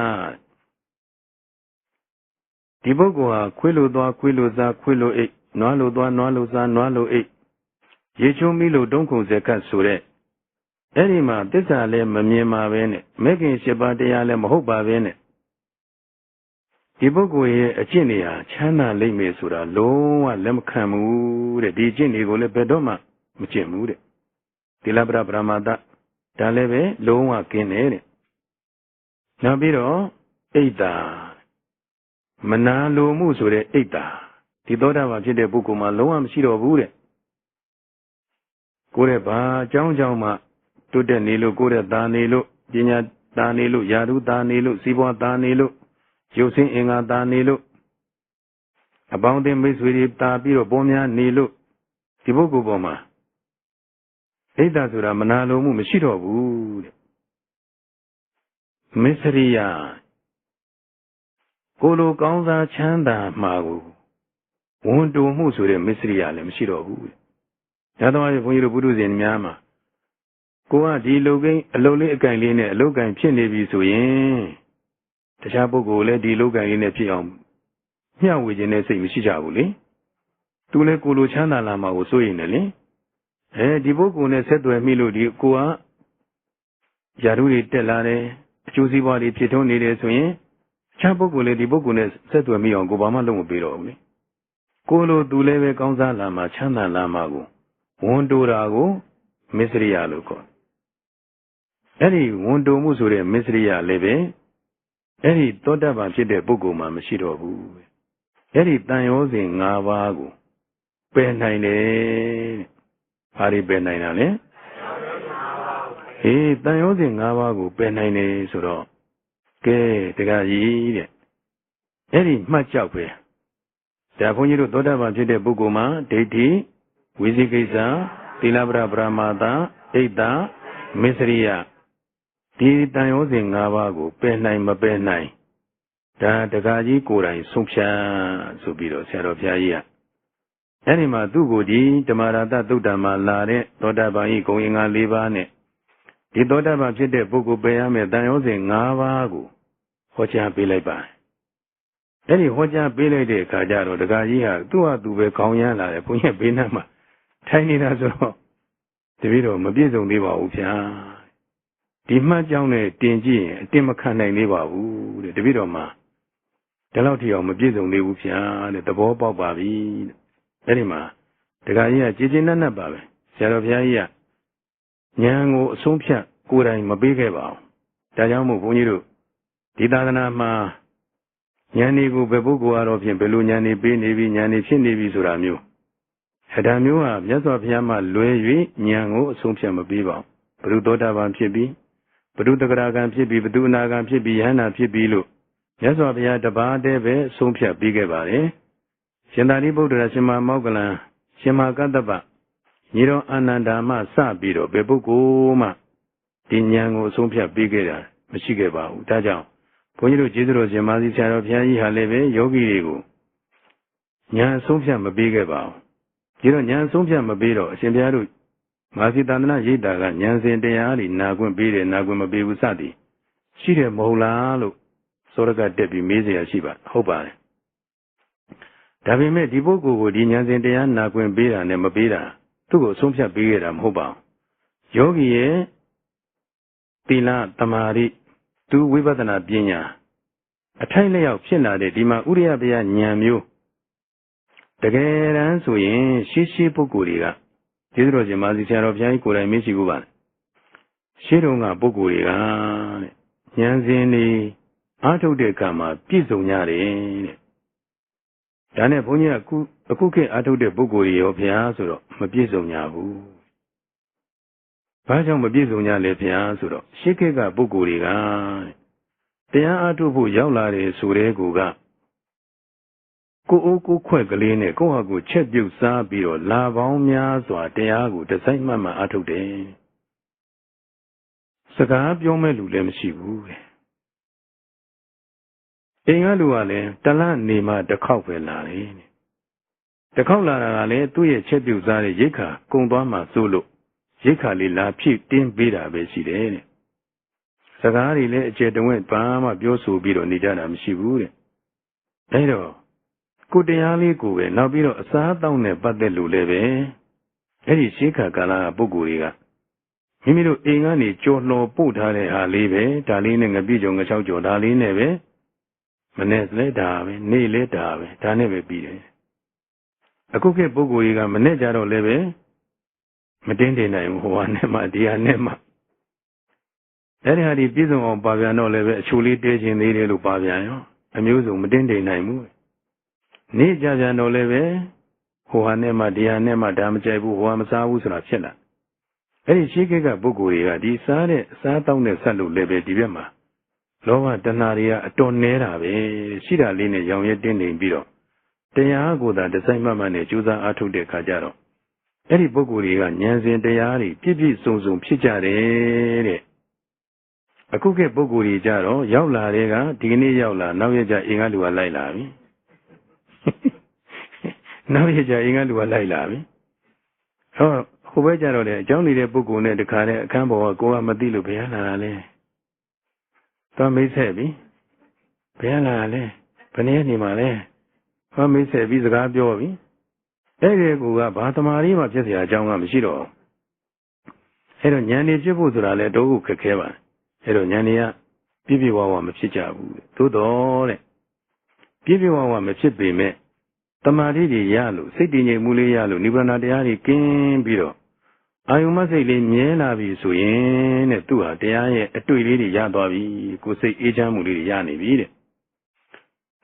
ဒီပုဂ္ဂိုလ်ဟာခွေးလိုသွားခွေးလိုစားခွေးလိုအိတ်နွားလိုသွားနွားလိုစားနွားလိုအိတ်ရေချုံမီလိုတုံးခုံစက်ကတ်ဆိုတဲ့အဲ့ဒီမှာသစ္စာလည်းမမြင်ပါပဲနဲ့မဲခင်၈ပါးတရားလည်းမဟုတ်ပါပဲနဲ့ဒီပုဂ္ဂိုလ်ရဲ့အကျင့်တွေဟာချမ်းသာလိမ့်မယ်ဆိုတာလုံးဝလက်မခံဘူးတဲ့ဒီအကျင့်တွေကိုလည်းဘယ်တော့မှမကျင့်ဘူးတဲ့သီလပရပရမတ္တဒါလည်းပဲလုံးဝကင်းတယ်တဲ့နောက်ပြီးတော့အိတ်တာမနာလိုမှုဆိုတဲ့အိတ်တာဒီသောတာပန်ဖြစ်တဲ့ပုဂ္ဂိုလ်မှာလုံးဝမရှိတော့ဘူးတဲ့ကိုယ်ရဲ့ဘာအကြောင်းကြောင့်မှတိုးတက်နေလို့ကိုယ်ရဲ့သားနေလို့ပညာသားနေလို့ယာတုသားနေလို့စီးပွားသားနေလို့ရုပ်ဆင်းအင်္ဂါသားနေလို့အပေါင်းအသင်းမိတ်ဆွေတွေတာပြီးတော့ပေါ်များနေလို့ဒီပုဂ္ဂိုလ်ပေါ်မှာအိတ်တာဆိုတာမနာလိုမှုမရှိတော့ဘူးတဲ့မစ္စရိယကိုလိုကောင်းစားချမ်းသာမှာကိုဝန်တိုမှုဆိုတဲ့မစ္စရိယလည်းမရှိတော့ဘူးတဲ့။ဒါသမားကြီးဘုန်းကြီးတို့ပုထုဇဉ်များမှာကိုကဒီလူကိန်းအလုပ်လေးအကင်လေးနဲ့အလုပ်ကင်ဖြစ်နေပြီဆိုရင်တခြားပုဂ္ဂိုလ်လည်းဒီလုပ်ကင်လေးနဲ့ဖြစ်အောင်မျှဝေခြင်းနဲ့စိတ်မရှိကြဘူးလေ။သူလည်းကိုလိုချမ်းသာလာမှာကိုစိုးရိမ်တယ်လေ။ဒီပုဂ္ဂိုလ်နဲ့ဆက်သွယ်မိလို့ဒီကိုကယာရုတွေတက်လာတယ်အကျိုးစီးပွားတွေဖြစ်ထွန်းနေတယ်ဆိုရင်ခြားပုဂ္ဂိုလ်လည်းဒီပုဂ္ဂိုလ်နဲ့ဆက်သွယ်မိအောင်ကိုဘာမှလုပ်မပေးတော့ဘူးလေကိုလိုသူလည်းပဲကောင်းစားလာမှာချမ်းသာလာမှာကိုဝန်တိုတာကိုမစ္စရိယလို့ခေါ်အဲ့ဒီဝန်တိုမှုဆိုတဲ့မစ္စရိယလည်းပဲအဲ့ဒီသောတပန်ဖြစ်တဲ့ပုဂ္ဂိုလ်မှာမရှိတော့ဘူးအဲ့ဒီတန်ရောစဉ်၅ပါးကိုပယ်နိုင်တယ်ဘာတွေပယ်နိုင်တာလဲတန်ရောစဉ်၅ပါးကိုပယ်နိုင်တယ်ဆိုတော့ကဲတရားကြီးတဲ့အဲ့ဒီမှတ်ကြောက်ပဲဒါဘုန်းကြီးတို့သောတာပန်ဖြစ်တဲ့ပုဂ္ဂိုလ်မှာဒိဋ္ဌိဝိသိကိစ္စသီလပရပရမတ္တအိတ်တာမစ္စရိယဒီတန်ရောစဉ်၅ပါးကိုပယ်နိုင်မပယ်နိုင်ဒါတရားကြီးကိုယ်တိုင်ဆုံးဖြတ်ဆိုပြီးတော့ဆရာတော်ဘုရားကြီးကအဲ့ဒီမှာသူ့ကိုဒီဓမ္မရာတသုတ်တံမှာလာတဲ့သောတာပန်ဤဂုဏ်အင်္ဂါ၄ပါးနဲ့ဒီသောတာပန်ဖြစ်တဲ့ပုဂ္ဂိုလ်ပယ်ရမယ့်တန်ရောစဉ်၅ပါးကိုဟောကြားပေးလိုက်ပါအဲ့ဒီဟောကြားပေးလိုက်တဲ့အခါကျတော့ဒကာကြီးဟာသူ့ဟာသူပဲခေါင်းရမ်းလာတယ်ဘုန်းကြီးဘေးနားမှာထိုင်နေတာဆိုတော့တပည့်တော်မပြည့်စုံသေးပါဘူးဗျာဒ ဒီမှတ်ကြောင်းနဲ့တင်ကြည့်ရင်အတင်မခံနိုင်သေးပါဘူးတဲ့တပည့်တော်မှာဒီလောက်ထိအောင်မပြည့်စုံသေးဘူးဗျာတဲ့သဘောပေါက်ပါပြီတဲ့အဲ့ဒီမှာဒကာကြီးကကြည်ကြည်နက်နက်ပါပဲဆရာတော်ဘုရားကြီးကဉာဏ်ကိုအဆုံးဖြတ်ကိုယ်တိုင်မပေးခဲ့ပါဘူးဒါကြောင့်မို့ဘုန်းကြီးတို့ဒီသာသနာမှာဉာဏ်တွေကိုဘယ်ပုဂ္ဂိုလ်အားဖြင့်ဘယ်လိုဉာဏ်တွေပေးနေပြီဉာဏ်တွေဖြစ်နေပြီဆိုတာမျိုးအဲ့ဒါမျိုးဟာမြတ်စွာဘုရားမှလွယ်၍ဉာဏ်ကိုအဆုံးဖြတ်မပေးပါဘူးဘုရုသောတာပန်ဖြစ်ပြီးဘုရုတဂရကံဖြစ်ပြီးဘုသူအနာကံဖြစ်ပြီးယဟန္တာဖြစ်ပြီးလို့မြတ်စွာဘုရားတပါးတည်းပဲဆုံးဖြတ်ပေးခဲ့ပါတယ်ရှင်သာရိပုတ္တရာရှင်မမောက္ကလံရှင်မကတ္တပညီတော်အာနန္ဒာမှစပြီးတော့ဘယ်ပုဂ္ဂိုလ်မှဒီဉာဏ်ကိုအဆုံးဖြတ်ပေးခဲ့တာမရှိခဲ့ပါဘူးဒါကြောင့်ဘုန်းကြီးတို့ကျေးဇူးတော်ရှင်မာသီဆရာတော်ဘုရားကြီးဟာလည်းပဲယောဂီတွေကိုဉာဏ်အဆုံးဖြတ်မပေးခဲ့ပါဘူးဒီတော့ဉာဏ်အဆုံးဖြတ်မပေးတော့အရှင်ဘုရားတို့မာသီတန္တနာရိပ်တာကဉာဏ်စဉ်တရားတွေနာခွင့်ပေးတယ်နာခွင့်မပေးဘူးစသည်ရှိတယ်မဟုတ်လားလို့စောရကတက်ပြီးမေးเสียရှိပါဟုတ်ပါတယ်ဒါပေမဲ့ဒီပုဂ္ဂိုလ်ကိုဒီဉာဏ်စဉ်တရားနာခွင့်ပေးတာနဲ့မပေးတာသူ့ကိုအဆုံးဖြတ်ပေးခဲ့တာမဟုတ်ပါဘူးယောဂီရဲ့သီလသမာဓိသူဝိပဿနာပညာအထိုက်လျောက်ဖြစ်လာတဲ့ဒီမှာဥရိယပယဉာဏ်မျိုးတကယ်တမ်းဆိုရင်ရှိပုဂ္ဂိုလ်တွေကကျေးဇူးတော်ရှင်မာသီဆရာတော်ဘုရားကြီးကိုယ်တိုင်မေ့ရှိဖို့ပါရှင်းတုန်းကပုဂ္ဂိုလ်တွေကတဲ့ဉာဏ်စဉ်တွေအားထုတ်တဲ့အခါမှာပြည့်စုံကြတယ်တဲ့ဒါနဲ့ဘုန်းကြီးကအခုခေတ်အားထုတ်တဲ့ပုဂ္ဂိုလ်တွေရောဘုရားဆိုတော့မပြည့်စုံကြဘူးဘာကြောင့်မပြည့်စုံကြလဲဘုရားဆိုတော့ရှေးခေတ်ကပုဂ္ဂိုလ်တွေကတရားအားထုတ်ဖို့ရောက်လာတယ်ဆိုတဲ့ကူကကိုယ်အိုးကိုယ်ခွက်ကလေးနဲ့ကိုယ့်ဟာကိုယ်ချက်ပြုတ်စားပြီးတော့လာပေါင်းများစွာတရားကိုတစိုက်မှတ်မှအားထုတ်တယ်စကားပြောမဲ့လူလည်းမရှိဘူးတဲ့အိမ်ကလူကလည်းတလန့်နေမှတစ်ခေါက်ပဲလာတယ်တစ်ခေါက်လာတာကလည်းသူ့ရဲ့ချက်ပြုတ်စားတဲ့ရိတ်ခါကုံသွားမှစိုးလို့ရိတ်ခါလေးလာဖြည့်တင်းပေးတာပဲရှိတယ်တဲ့စကားတွေလည်းအကျယ်တဝင့်ဘာမှပြောဆိုပြီးတော့နေကြတာမရှိဘူးတဲ့အဲဒါကိုတရားလေးကိုပဲနောက်ပြီးတော့အစားအသောက်နဲ့ပတ်သက်လို့လည်းပဲအဲ့ဒီရှေးခါကာလကပုဂ္ဂိုလ်တွေကမိမိတို့အိမ်ကနေကြော်လှော်ပို့ထားတဲ့ဟာလေးပဲဒါလေးနဲ့ငပြည့်ကြော်ငချောက်ကြော်ဒါလေးနဲ့ပဲမနေ့လဲဒါပဲနေ့လဲဒါပဲဒါနဲ့ပဲပြီးတယ်အခုခေတ်ပုဂ္ဂိုလ်တွေကမနေ့ကြတော့လည်းပဲမတင်းတင်နိုင်ဘူးဟိုဟာနဲ့မှဒီဟာနဲ့မှအဲ့ဒီဟာဒီပြည့်စုံအောင်ပါပြန်တော့လည်းပဲအချိုလေးတဲခြင်းသေးတယ်လို့ပါပြန်ရောအမျိုးစုံမတင်းတင်နိုင်ဘူးနေ့ကြကြတော့လည်းပဲဟိုဟာနဲ့မှဒီဟာနဲ့မှဒါမကြိုက်ဘူးဟိုဟာမစားဘူးဆိုတာဖြစ်လာအဲ့ဒီရှိခေတ်ကပုဂ္ဂိုလ်တွေကဒီစားတဲ့အစားတောင်းတဲ့ဆက်လို့လည်းပဲဒီဘက်မှာလောဘတဏှာတွေကအတော်နေတာပဲရှိတာလေးနဲ့ရောင်ရဲတင်းနေပြီးတော့တရားကိုသာဒီဇိုင်းမှမှနဲ့ကြိုးစားအားထုတ်တဲ့အခါကျတော့အဲ့ဒီပုဂ္ဂိုလ်တွေကဉာဏ်စဉ်တရားတွေပြည့်ပြည့်စုံစုံဖြစ်ကြတယ်တဲ့အခုခေတ်ပုဂ္ဂိုလ်တွေကြတော့ရောက်လာတဲ့ကဒီကနေ့ရောက်လာနောက်ရက်ကျအင်္ဂါလူကလိုက်လာပြီနောက်ရက်ကျအင်္ဂါလူကလိုက်လာပြီဟောဟိုဘက်ကြတော့လေအကြောင်းနေတဲ့ပုဂ္ဂိုလ်နဲ့တခါနဲ့အခန်းပေါ်ကကိုကမသိလို့ဘယ်လာတာလဲသွားမိတ်ဆက်ပြီဘယ်လာတာလဲဘယ်နည်းနေမှာလဲသွားမိတ်ဆက်ပြီးစကားပြောပြီအဲ့ဒီကူကဘာတမာရီမှဖြစ်เสียအကြောင်းကမရှိတော့အဲ့တော့ဉာဏ်နေဖြစ်ဖို့ဆိုတာလေတော့ခက်ခဲပါအဲ့တော့ဉာဏ်တွေကပြည့်ပြည့်ဝဝမဖြစ်ကြဘူးသို့တော်တဲ့ပြည့်ပြည့်ဝဝမဖြစ်ပေမဲ့တမာတိတွေရလို့စိတ်တည်ငြိမ်မှုလေးရလို့နိဗ္ဗာန်တရားတွေကင်းပြီးတော့အာယုမစိတ်လေးမြဲလာပြီဆိုရင်တဲ့သူဟာတရားရဲ့အတွေ့လေးတွေရသွားပြီကိုယ်စိတ်အေးချမ်းမှုလေးတွေရနေပြီတဲ့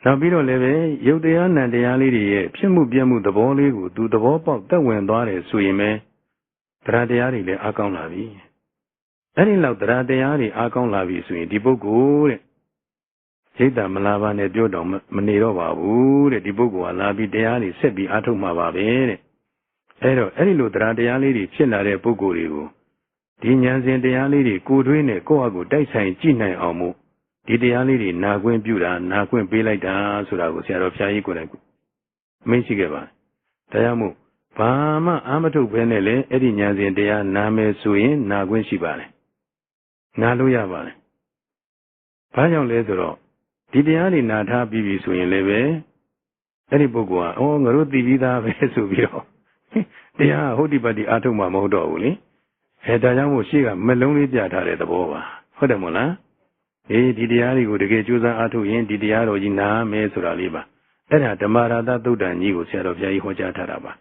နောက်ပြီးတော့လည်းပဲယုတ်တရားနံတရားလေးတွေရဲ့ဖြစ်မှုပြမှုသဘောလေးကိုသူသဘောပေါက်သက်ဝင်သွားတယ်ဆိုရင်ပဲတရားတရားတွေလည်းအားကောင်းလာပြီအဲ့ဒီလောက်တရားတရားတွေအားကောင်းလာပြီဆိုရင်ဒီပုဂ္ဂိုလ်တဲ့ရိတ်တာမလာပါနဲ့ပြောတော့မနေတော့ပါဘူးတဲ့ဒီပုဂ္ဂိုလ်ကလာပြီးတရားတွေဆက်ပြီးအားထုတ်မှာပါပဲတဲ့အဲ့တော့အဲ့ဒီလိုတရားတရားလေးတွေဖြစ်လာတဲ့ပုဂ္ဂိုလ်တွေကိုဒီဉာဏ်စဉ်တရားလေးတွေကိုယ်တွင်းနဲ့ကိုယ့်ဟာကိုယ်တိုက်ဆိုင်ကြည့်နိုင်အောင်မို့ဒီတရားလေးတွေနာခွင့်ပြုတာနာခွင့်ပေးလိုက်တာဆိုတာကိုဆရာတော်ဘုရားကြီးကိုယ်တိုင်မင်းရှိခဲ့ပါဒါကြောင့်မို့ဘာမှအာမထုတ်ဘဲနဲ့လည်းအဲ့ဒီဉာဏ်စဉ်တရားနာမယ်ဆိုရင်နာခွင့်ရှိပါတယ်နာလို့ရပါတယ်ဘာကြောင့်လဲဆိုတော့ဒီတရားတွေနာထားပြီးပြီဆိုရင်လည်းပဲအဲ့ဒီပုဂ္ဂိုလ်ကအော်ငါတို့သိပြီးသားပဲဆိုပြီးတော့တရားဟုတ်ဒီပတ်ဒီအာထုတ်မှမဟုတ်တော့ဘူးလေဒါကြောင့်မို့ရှေ့ကမလုံးလေးပြထားတဲ့သဘောပါ ဟုတ်တယ်မို့လားဒီတရားတွေကိုတကယ်ကြိုးစားအားထုတ်ရင်ဒီတရားတော်ကြီးနားမယ်ဆိုတာလေးပါအဲ့ဒါဓမ္မရာသသုတ်တန်ကြီးကိုဆရာတော်ဘုရားကြီးဟောကြားထားတာပါ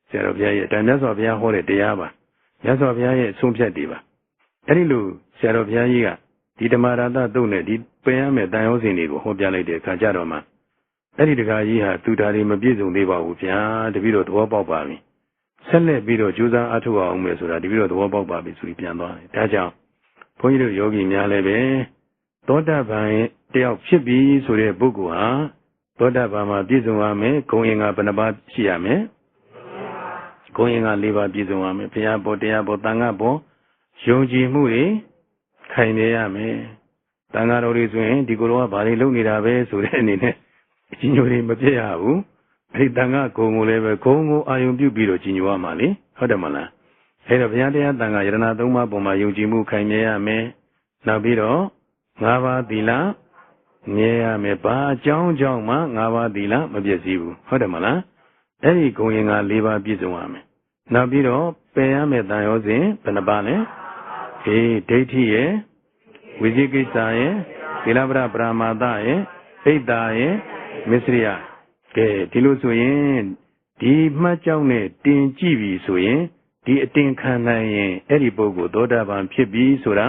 ဆရာတော်ဘုရားရဲ့တန်မြတ်စွာဘုရားဟောတဲ့တရားပါမြတ်စွာဘုရားရဲ့အဆုံးဖြတ်တွေပါအဲ့ဒီလိုဆရာတော်ဘုရားကြီးကဒီဓမ္မရာသသုတ်နဲ့ဒီပင်ရမယ်တန်ရောစဉ်တွေကိုဟောပြလိုက်တဲ့အခါကျတော့မှအဲ့ဒီတရားကြီးဟာသူဓာတ်တွေမပြည့်စုံသေးပါဘူးဗျာတပည့်တော်သဘောပေါက်ပါပြီဆက်လက်ပြီးတော့ကြိုးစားအားထုတ်အောင်မယ်ဆိုတာတပည့်တော်သဘောပေါက်ပါပြီဆိုပြီးပြန်သွားတယ်ဒါကြောင့်ဘုန်းကြီးတို့ယောဂီများလည်းပဲသောတာပန်တယောက်ဖြစ်ပြီဆိုတဲ့ပုဂ္ဂိုလ်ဟာသောတာပန်မှာပြည့်စုံရမယ်ဂုဏ်ရင်ကဘယ်နှပါးရှိရမယ်ဂုဏ်ရင်က၄ပါးပြည့်စုံရမယ်ဘုရားဘောတရားဘောသံဃာဘောယုံကြည်မှုတွေခိုင်နေရမယ်သံဃာတော်တွေဆိုရင်ဒီကိုယ်တော်ကဘာတွေလုပ်နေတာပဲဆိုတဲ့အနေနဲ့အကြီးညိုတွေမပြည့်ရဘူးအဲဒီသံဃာဂုဏ်ကိုလည်းပဲဂုဏ်ကိုအာယုံပြုပြီးတော့ကြီးညိုရမှာလေဟုတ်တယ်မလားအဲဒါဘုရားတရားသံဃာယရဏသုံးပါးပုံမှာယုံကြည်မှုခိုင်မြဲရမယ်နောက်ပြီးတော့၅ပါးသီလမြဲရမယ်ဘာအကြောင်းကြောင့်မှ၅ပါးသီလမပြည့်စည်ဘူးဟုတ်တယ်မလားအဲ့ဒီဂုဏ်ရင်က၄ပါးပြည့်စုံရမယ်နောက်ပြီးတော့ပယ်ရမယ်တန်ရောစဉ်ဘယ်နှပါလဲဒိဋ္ဌိရဲ့ဝိဇိကိစ္စရဲ့သီလပရပရမာသရဲ့ဣဒ္ဓာရဲ့မစ္စရိယကဲဒီလိုဆိုရင်ဒီမှတ်ကြောင့်နဲ့တင်ကြည့်ပြီဆိုရင်ဒီအတင်ခံနိုင်ရင်အဲ့ဒီပုဂ္ဂိုလ်သောတာပန်ဖြစ်ပြီဆိုတာ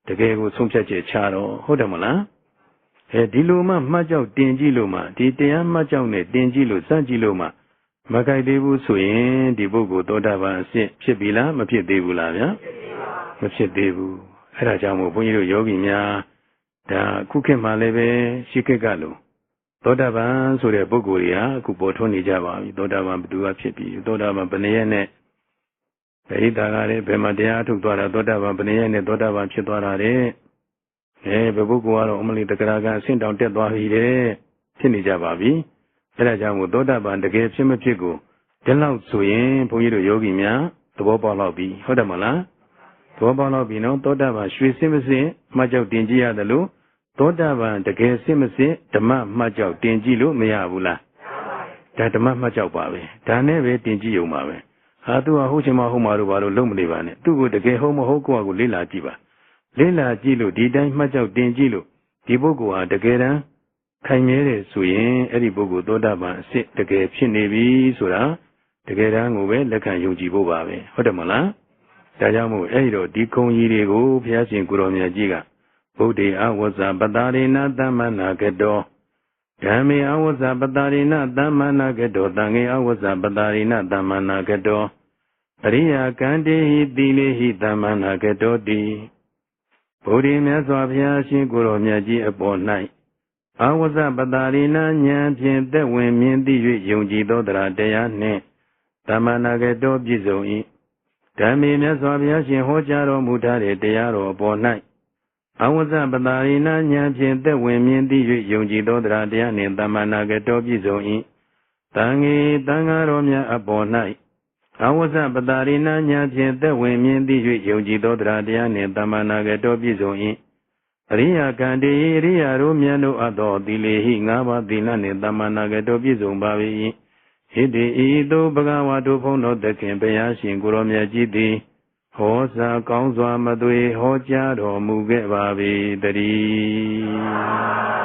တကယ်ကိုဆုံးဖြတ်ချက်ချတော့ဟုတ်တယ်မလားဒီလိုမှမှတ်ကြောက်တင်ကြည့်လို့မှဒီတရားမှတ်ကြောက်နဲ့တင်ကြည့်လို့စမ်းကြည့်လို့မှမကြိုက်သေးဘူးဆိုရင်ဒီပုဂ္ဂိုလ်သောတာပန်အစစ်ဖြစ်ပြီလားမဖြစ်သေးဘူးလားဗျာမဖြစ်သေးဘူးအဲ့ဒါကြောင့်မို့ဘုန်းကြီးတို့ယောဂီများဒါခုခေတ်မှာလည်းပဲရှိခေတ်ကလို့သောတာပန်ဆိုတဲ့ပုဂ္ဂိုလ်တွေဟာအခုပေါ်ထွန်းနေကြပါပြီသောတာပန်ဘယ်သူကဖြစ်ပြီသောတာပန်ဘယ်နည်းနဲ့ပရိသတ်ကလည်းဘယ်မှာတရားထုတ်သွားတာသောတာပန်ဘယ်နည်းနဲ့သောတာပန်ဖြစ်သွားတာတဲ့ဘယ်ပုဂ္ဂိုလ်ကတော့အမလီတက္ကရာကအဆင့်တောင်တက်သွားပြီတဲ့ဖြစ်နေကြပါပြီအဲဒါကြောင့်မို့သောတာပန်တကယ်ဖြစ်မဖြစ်ကိုဒီလောက်ဆိုရင်ဘုန်းကြီးတို့ယောဂီများသဘောပေါက်လောက်ပြီဟုတ်တယ်မလားသဘောပေါက်လောက်ပြီနော်သောတာပန်ရွှေစင်မစင်မှတ်ကြောက်တင်ကြည့်ရတယ်လို့သောတာပန်တကယ်စင်မစင်ဓမ္မမှတ်ကြောက်တင်ကြည့်လို့မရဘူးလားဒါဓမ္မမှတ်ကြောက်ပါပဲဒါနဲ့ပဲတင်ကြည့်ုံပါပဲဟာသူကဟုတ်ချင်မဟုတ်မှာတော့ဘာလို့လုံးမနေပါနဲ့သူ့ကိုတကယ်ဟုတ်မဟုတ်ကိုယ့်ကိုလေ့လာကြည့်ပါလေ့လာကြည့်လို့ဒီတိုင်းမှတ်ကြောက်တင်ကြည့်လို့ဒီပုဂ္ဂိုလ်ဟာတကယ်တမ်းခိုင်မြဲတယ်ဆိုရင်အဲ့ဒီပုဂ္ဂိုလ်သောတာပန်အစစ်တကယ်ဖြစ်နေပြီဆိုတာတကယ်တမ်းကိုပဲလက်ခံယုံကြည်ဖို့ပါပဲဟုတ်တယ်မလားဒါကြောင့်မို့အဲ့ဒီတော့ဒီခုံကြီးတွေကိုဘုရားရှင်ကိုရောမြတ်ကြီးကဗုဒ္ဓေအဝဇ္ဇပတာရိဏသမ္မနာကတောဓမ္မေအဝဇ္ဇပတာရိဏသမ္မနာကတောသံဃေအဝဇ္ဇပတာရိဏသမ္မနာကတောအရိယကံတေဟိတိလေဟိသမ္မနာကတောတိဗုဒ္ဓေမြတ်စွာဘုရားရှင်ကိုရောမြတ်ကြီးအပေါ်၌အဝဇ္ဇပတာရိဏဉာဏ်ဖြင့်သက်ဝင်မြင်သိ၍ယုံကြည်သောတရားနှင့်သမ္မနာကတောပြည့်စုံ၏ဓမ္မေမြတ်စွာဘုရားရှင်ဟောကြားတော်မူထားတဲ့တရားတော်အပေါ်၌အဝဇ္ဇပတာရိဏဉာဏ်ဖြင့်သက်ဝင်မြင်သိ၍ယုံကြည်သောတရားနှင့်သမ္မာနာကတောပြည့်စုံ၏တန်ဃေတန်ဃာတော်များအပေါ်၌အဝဇ္ဇပတာရိဏဉာဏ်ဖြင့်သက်ဝင်မြင်သိ၍ယုံကြည်သောတရားနှင့်သမ္မာနာကတောပြည့်စုံ၏အရိယကံတေအရိယတို့မြတ်တို့အပ်သောသီလေဟိ၅ပါးသီလနှင့်သမ္မာနာကတောပြည့်စုံပါ၏ဟိတိဤသို့ဘဂဝါတို့ဘုန်းတော်သခင်ဘုရားရှင်ကိုရောမြတ်ကြီးသည်ဟောစာကောင်းစွာမသွေဟောကြားတော်မူခဲ့ပါ၏တည်း